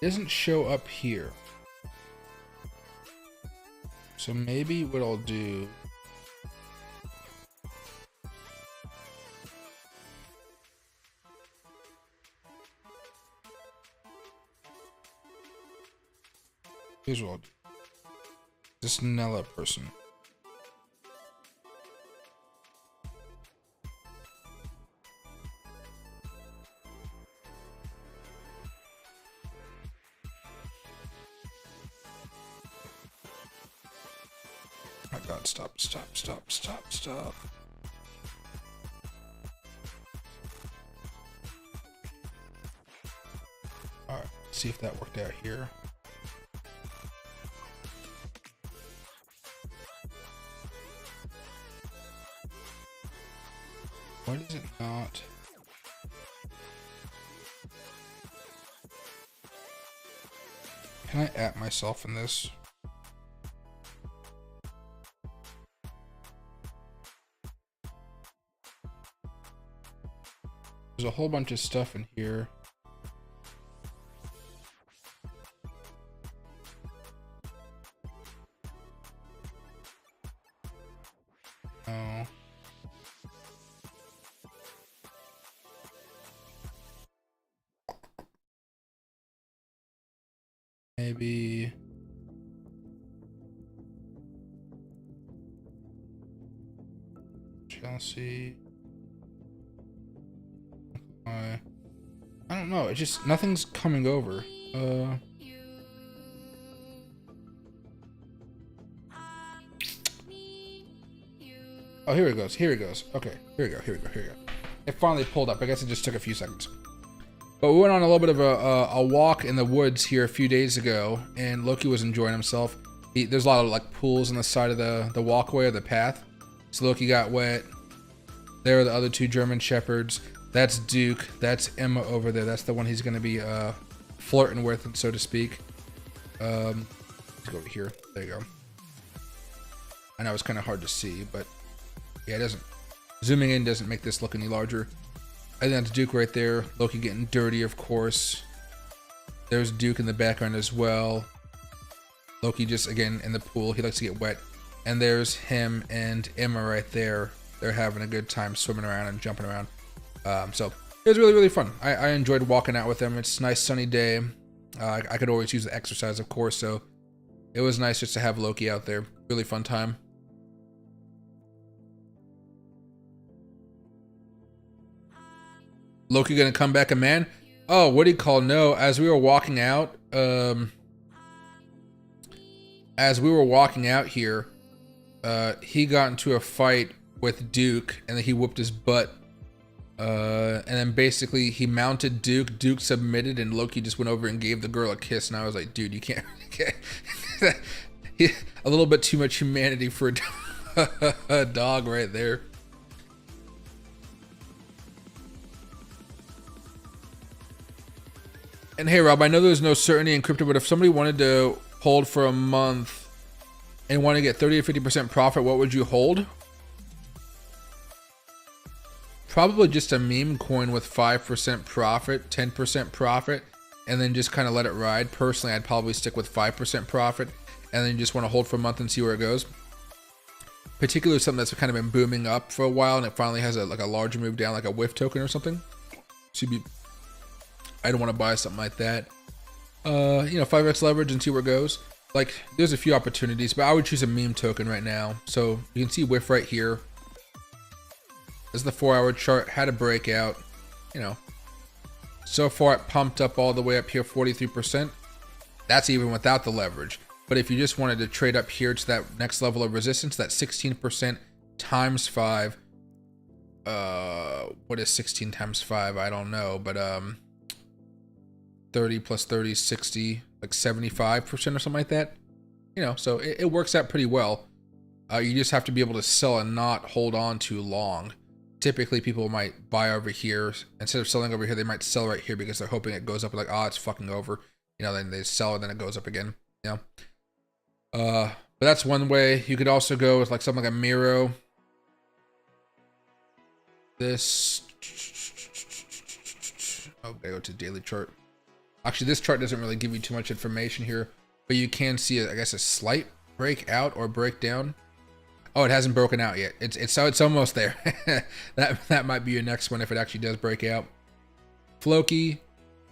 It doesn't show up here. So maybe what I'll do, here's what I'll do. This Nella person. Oh my God, stop. All right, let's see if that worked out here. Why does it not? Can I at myself in this? There's a whole bunch of stuff in here. Oh. Maybe. Chelsea. I don't know. It just, nothing's coming over. Oh, here it goes. Okay, here we go. It finally pulled up. I guess it just took a few seconds. But we went on a little bit of a walk in the woods here a few days ago, and Loki was enjoying himself. There's a lot of like pools on the side of the walkway or the path. So Loki got wet. There are the other two German Shepherds. That's Duke. That's Emma over there. That's the one he's going to be flirting with, so to speak. Let's go over here. There you go. I know it's kind of hard to see, but yeah, it doesn't. Zooming in doesn't make this look any larger. I think that's Duke right there. Loki getting dirty, of course. There's Duke in the background as well. Loki just, again, in the pool. He likes to get wet. And there's him and Emma right there. They're having a good time swimming around and jumping around. So it was really, really fun. I enjoyed walking out with them. It's a nice sunny day. I could always use the exercise, of course. So it was nice just to have Loki out there. Really fun time. Loki gonna come back a man? Oh, what do you call? No, as we were walking out, here, he got into a fight with Duke, and then he whooped his butt. And then basically he mounted Duke. Duke submitted, and Loki just went over and gave the girl a kiss. And I was like, dude, you can't. A little bit too much humanity for a dog right there. And hey, Rob, I know there's no certainty in crypto, but if somebody wanted to hold for a month and want to get 30 or 50% profit, what would you hold? Probably just a meme coin with 5% profit, 10% profit, and then just kind of let it ride. Personally, I'd probably stick with 5% profit and then just want to hold for a month and see where it goes. Particularly something that's kind of been booming up for a while and it finally has like a larger move down, like a whiff token or something. I don't want to buy something like that. 5x leverage and see where it goes. Like, there's a few opportunities, but I would choose a meme token right now. So you can see whiff right here. This is the 4-hour chart. Had a breakout. So far it pumped up all the way up here, 43%. That's even without the leverage. But if you just wanted to trade up here to that next level of resistance, that 16% times 5. What is 16 times 5? I don't know, but 30 plus 30 is 60, like 75% or something like that. So it works out pretty well. You just have to be able to sell and not hold on too long. Typically people might buy over here. Instead of selling over here, they might sell right here because they're hoping it goes up, like, oh, it's fucking over. Then they sell and then it goes up again. But that's one way. You could also go with like something like a Miro. This, I go to daily chart. Actually, this chart doesn't really give you too much information here, but you can see, I guess, a slight breakout or breakdown. Oh, it hasn't broken out yet. It's almost there. that might be your next one if it actually does break out. Floki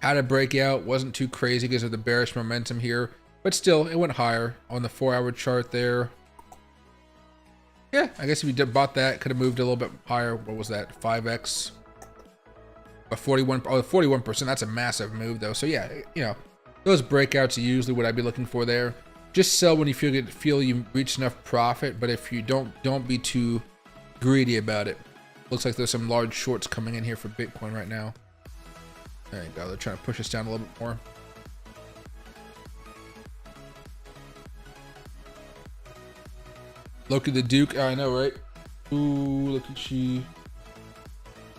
had a breakout, wasn't too crazy because of the bearish momentum here, but still, it went higher on the 4-hour chart there. Yeah, I guess if you bought that, could have moved a little bit higher. What was that? 5x. A 41%. That's a massive move, though. So yeah, those breakouts are usually what I'd be looking for there. Just sell when you feel you reached enough profit, but if you don't be too greedy about it. Looks like there's some large shorts coming in here for Bitcoin right now. There you go. They're trying to push us down a little bit more. Loki the Duke. I know, right? Ooh, look at she.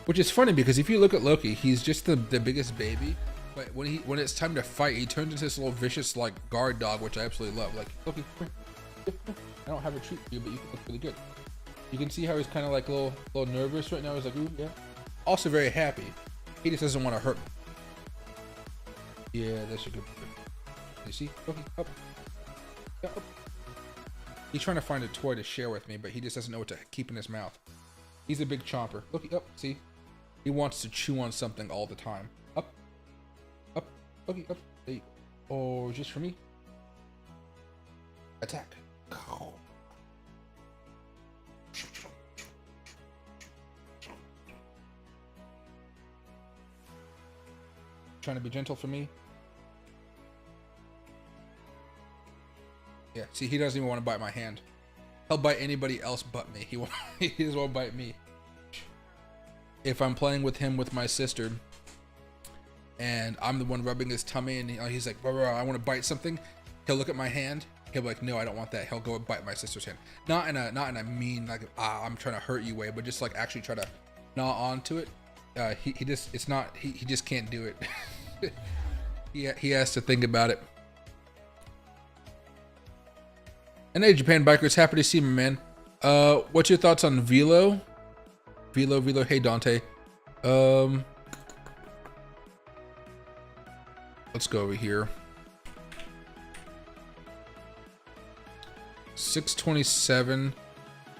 Which is funny because if you look at Loki, he's just the biggest baby. But when it's time to fight, he turns into this little vicious like guard dog, which I absolutely love. Like, Loki, come here. I don't have a treat for you, but you look really good. You can see how he's kind of like a little nervous right now. He's like, ooh, yeah. Also very happy. He just doesn't want to hurt me. Yeah, that's a good. You see, Loki, up. Yeah, up. He's trying to find a toy to share with me, but he just doesn't know what to keep in his mouth. He's a big chomper. Look up, see? He wants to chew on something all the time. Up. Up. Okay, up. Hey. Oh, just for me? Attack. Trying to be gentle for me? Yeah, see, he doesn't even want to bite my hand. He'll bite anybody else but me. He just won't bite me. If I'm playing with him with my sister, and I'm the one rubbing his tummy, and he's like, bro, I want to bite something. He'll look at my hand. He'll be like, no, I don't want that. He'll go and bite my sister's hand. Not in a mean, like, I'm trying to hurt you way, but just like actually try to gnaw onto it. He just can't do it. he has to think about it. And hey, Japan Bikers, happy to see you, man. What's your thoughts on Velo? Velo, hey Dante. Let's go over here. 627.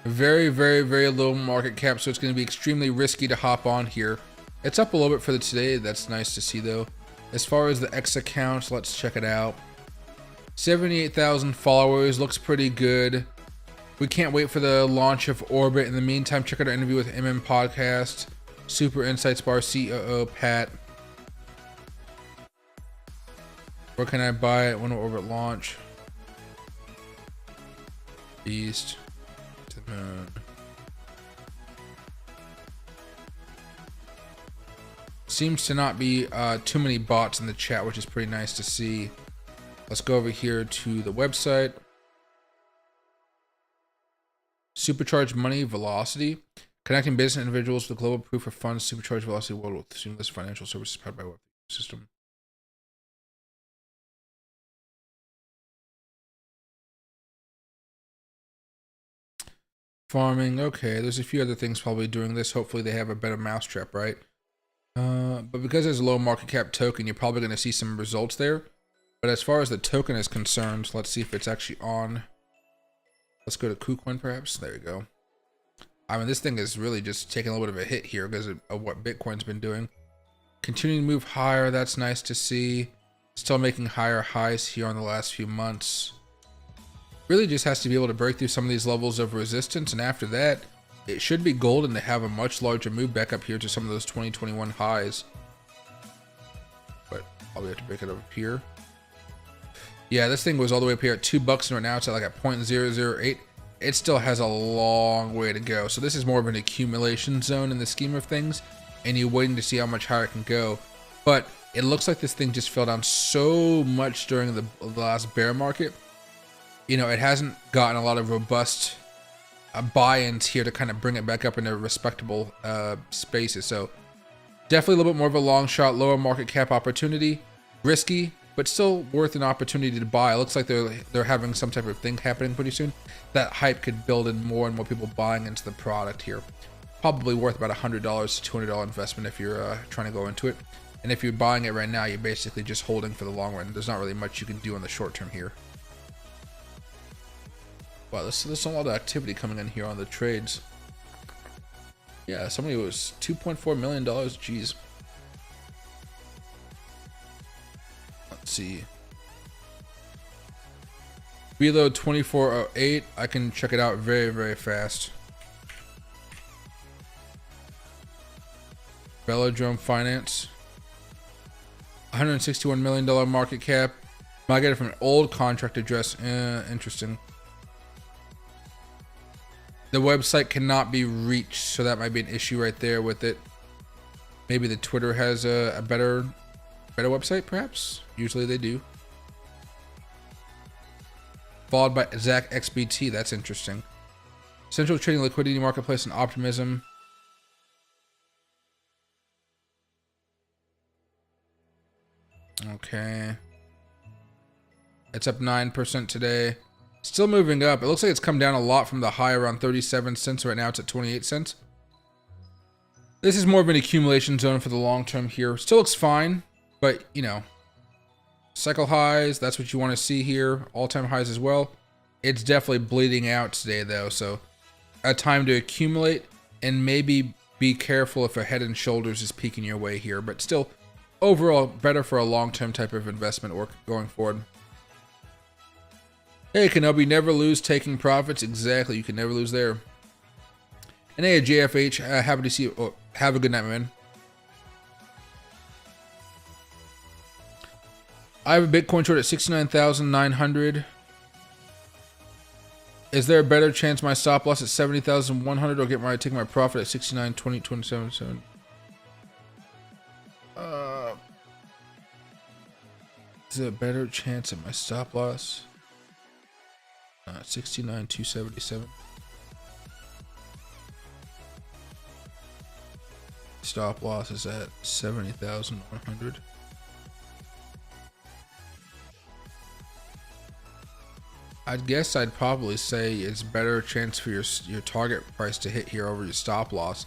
Very, very, very low market cap, so it's going to be extremely risky to hop on here. It's up a little bit for the today. That's nice to see, though. As far as the X account, let's check it out. 78,000 followers, looks pretty good. We can't wait for the launch of Orbit. In the meantime, check out our interview with MM Podcast, Super Insights Bar COO Pat. Where can I buy it? When will Orbit launch? East to the moon. Seems to not be too many bots in the chat, which is pretty nice to see. Let's go over here to the website. Supercharged money velocity. Connecting business individuals with global proof of funds. Supercharged velocity world with seamless financial services powered by web system. Farming. Okay, there's a few other things probably doing this. Hopefully they have a better mousetrap, right? But because there's a low market cap token, you're probably going to see some results there. But as far as the token is concerned, let's see if it's actually on. Let's go to KuCoin perhaps. There we go. I mean, this thing is really just taking a little bit of a hit here because of what Bitcoin's been doing. Continuing to move higher. That's nice to see. Still making higher highs here on the last few months. Really just has to be able to break through some of these levels of resistance. And after that, it should be golden to have a much larger move back up here to some of those 2021 highs. But probably have to break it up here. Yeah, this thing was all the way up here at $2, and right now it's at like a 0.008. It still has a long way to go. So this is more of an accumulation zone in the scheme of things, and you're waiting to see how much higher it can go. But it looks like this thing just fell down so much during the last bear market. You know, it hasn't gotten a lot of robust buy-ins here to kind of bring it back up into respectable spaces. So definitely a little bit more of a long shot, lower market cap opportunity, risky, but still worth an opportunity to buy. It looks like they're having some type of thing happening pretty soon. That hype could build in more and more people buying into the product here. Probably worth about $100 to $200 investment if you're trying to go into it. And if you're buying it right now, you're basically just holding for the long run. There's not really much you can do in the short term here. Wow, there's a lot of activity coming in here on the trades. Yeah, somebody was $2.4 million. Jeez. Let's see. Reload 2408. I can check it out very, very fast. Velodrome Finance. $161 million market cap. Might get it from an old contract address. Interesting. The website cannot be reached, so that might be an issue right there with it. Maybe the Twitter has a better website, perhaps. Usually they do. Followed by Zach XBT. That's interesting. Central Trading Liquidity Marketplace and Optimism. Okay. It's up 9% today. Still moving up. It looks like it's come down a lot from the high around 37 cents. Right now it's at 28 cents. This is more of an accumulation zone for the long term here. Still looks fine, but you know, cycle highs, that's what you want to see here. All-time highs as well. It's definitely bleeding out today though, so a time to accumulate and maybe be careful if a Head and Shoulders is peeking your way here, but still overall better for a long-term type of investment or going forward. Hey, Kenobi, never lose taking profits. Exactly, you can never lose there. And hey, JFH, happy to see you. Oh, have a good night, man. I have a Bitcoin short at 69,900. Is there a better chance my stop loss at 70,100 or take my profit at 69,20, 27? Is there a better chance at my stop loss? 69,277. Stop loss is at 70,100. I'd guess I'd probably say it's better chance for your target price to hit here over your stop loss.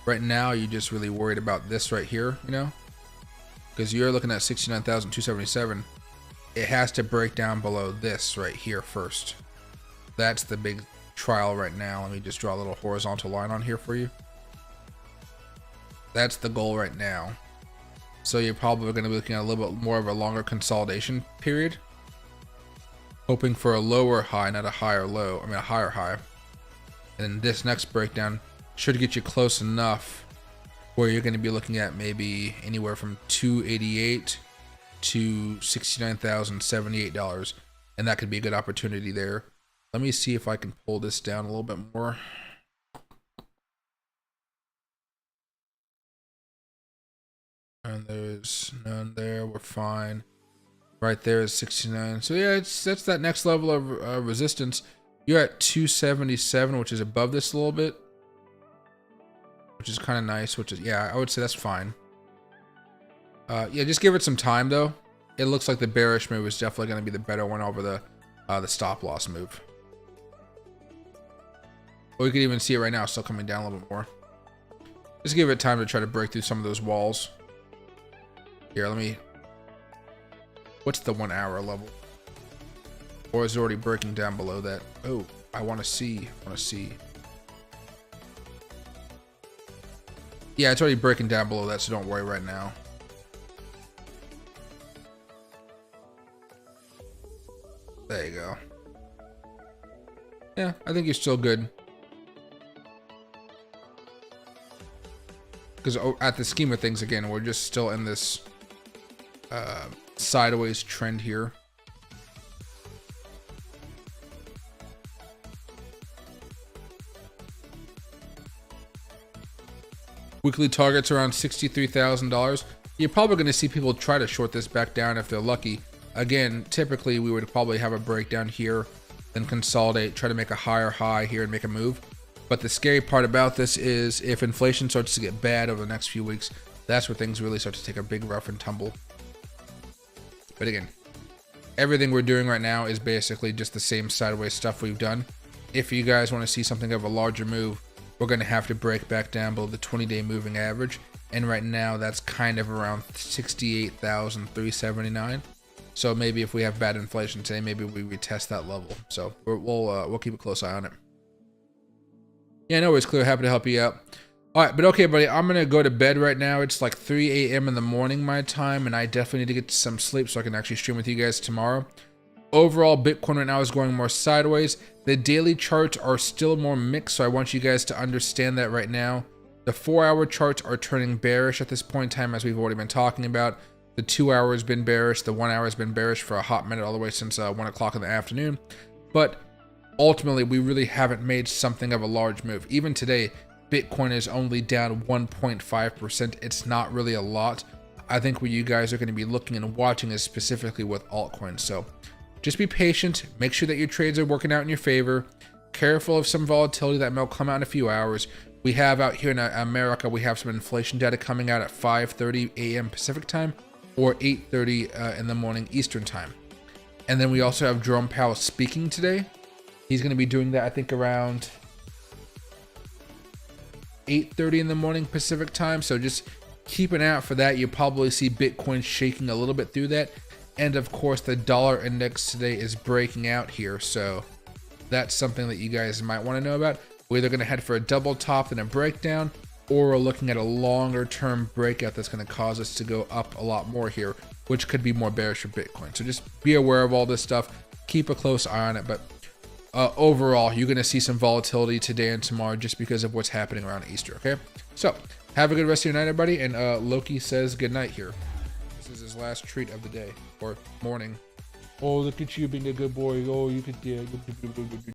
Right now, you're just really worried about this right here, you know, because you're looking at 69,277. It has to break down below this right here first. That's the big trial right now. Let me just draw a little horizontal line on here for you. That's the goal right now. So you're probably going to be looking at a little bit more of a longer consolidation period, hoping for a lower high, not a higher low. I mean a higher high. And this next breakdown should get you close enough where you're going to be looking at maybe anywhere from $288 to $69,078, and that could be a good opportunity there. Let me see if I can pull this down a little bit more. And there's none there. We're fine. Right there is 69. So yeah, that's that next level of resistance. You're at 277, which is above this a little bit, which is kind of nice. Which is, yeah, I would say that's fine. Yeah, just give it some time though. It looks like the bearish move is definitely going to be the better one over the stop loss move. Or you can even see it right now, still coming down a little bit more. Just give it time to try to break through some of those walls. Here, let me. What's the 1 hour level? Or is it already breaking down below that? Oh, I want to see. Yeah, it's already breaking down below that, so don't worry right now. There you go. Yeah, I think you're still good. Because at the scheme of things, again, we're just still in this sideways trend here. Weekly targets around $63,000. You're probably going to see people try to short this back down if they're lucky. Again, typically we would probably have a breakdown here, then consolidate, try to make a higher high here and make a move. But the scary part about this is if inflation starts to get bad over the next few weeks, that's where things really start to take a big rough and tumble. But again, everything we're doing right now is basically just the same sideways stuff we've done. If you guys want to see something of a larger move, we're going to have to break back down below the 20-day moving average. And right now that's kind of around 68,379. So maybe if we have bad inflation today, maybe we retest that level. So we'll keep a close eye on it. Yeah, no worries, Clear. Happy to help you out. All right, but okay, buddy, I'm going to go to bed right now. It's like 3 a.m. in the morning my time, and I definitely need to get some sleep so I can actually stream with you guys tomorrow. Overall, Bitcoin right now is going more sideways. The daily charts are still more mixed, so I want you guys to understand that right now. The 4-hour charts are turning bearish at this point in time, as we've already been talking about. The 2 hour has been bearish. The 1 hour has been bearish for a hot minute, all the way since 1 o'clock in the afternoon. But ultimately, we really haven't made something of a large move. Even today, Bitcoin is only down 1.5%. It's not really a lot. I think what you guys are going to be looking and watching is specifically with altcoins. So just be patient. Make sure that your trades are working out in your favor. Careful of some volatility that may come out in a few hours. We have out here in America, we have some inflation data coming out at 5:30 a.m. Pacific time or 8:30 in the morning Eastern time. And then we also have Jerome Powell speaking today. He's going to be doing that, I think, around 8:30 in the morning Pacific time. So just keep an eye out for that. You'll probably see Bitcoin shaking a little bit through that. And of course, the dollar index today is breaking out here. So that's something that you guys might want to know about. We're either going to head for a double top and a breakdown, or we're looking at a longer term breakout that's going to cause us to go up a lot more here, which could be more bearish for Bitcoin. So just be aware of all this stuff. Keep a close eye on it. But overall, you're going to see some volatility today and tomorrow just because of what's happening around Easter. Okay, so have a good rest of your night, everybody. And Loki says good night here. This is his last treat of the day or morning. Oh, look at you being a good boy. Oh, you could, yeah.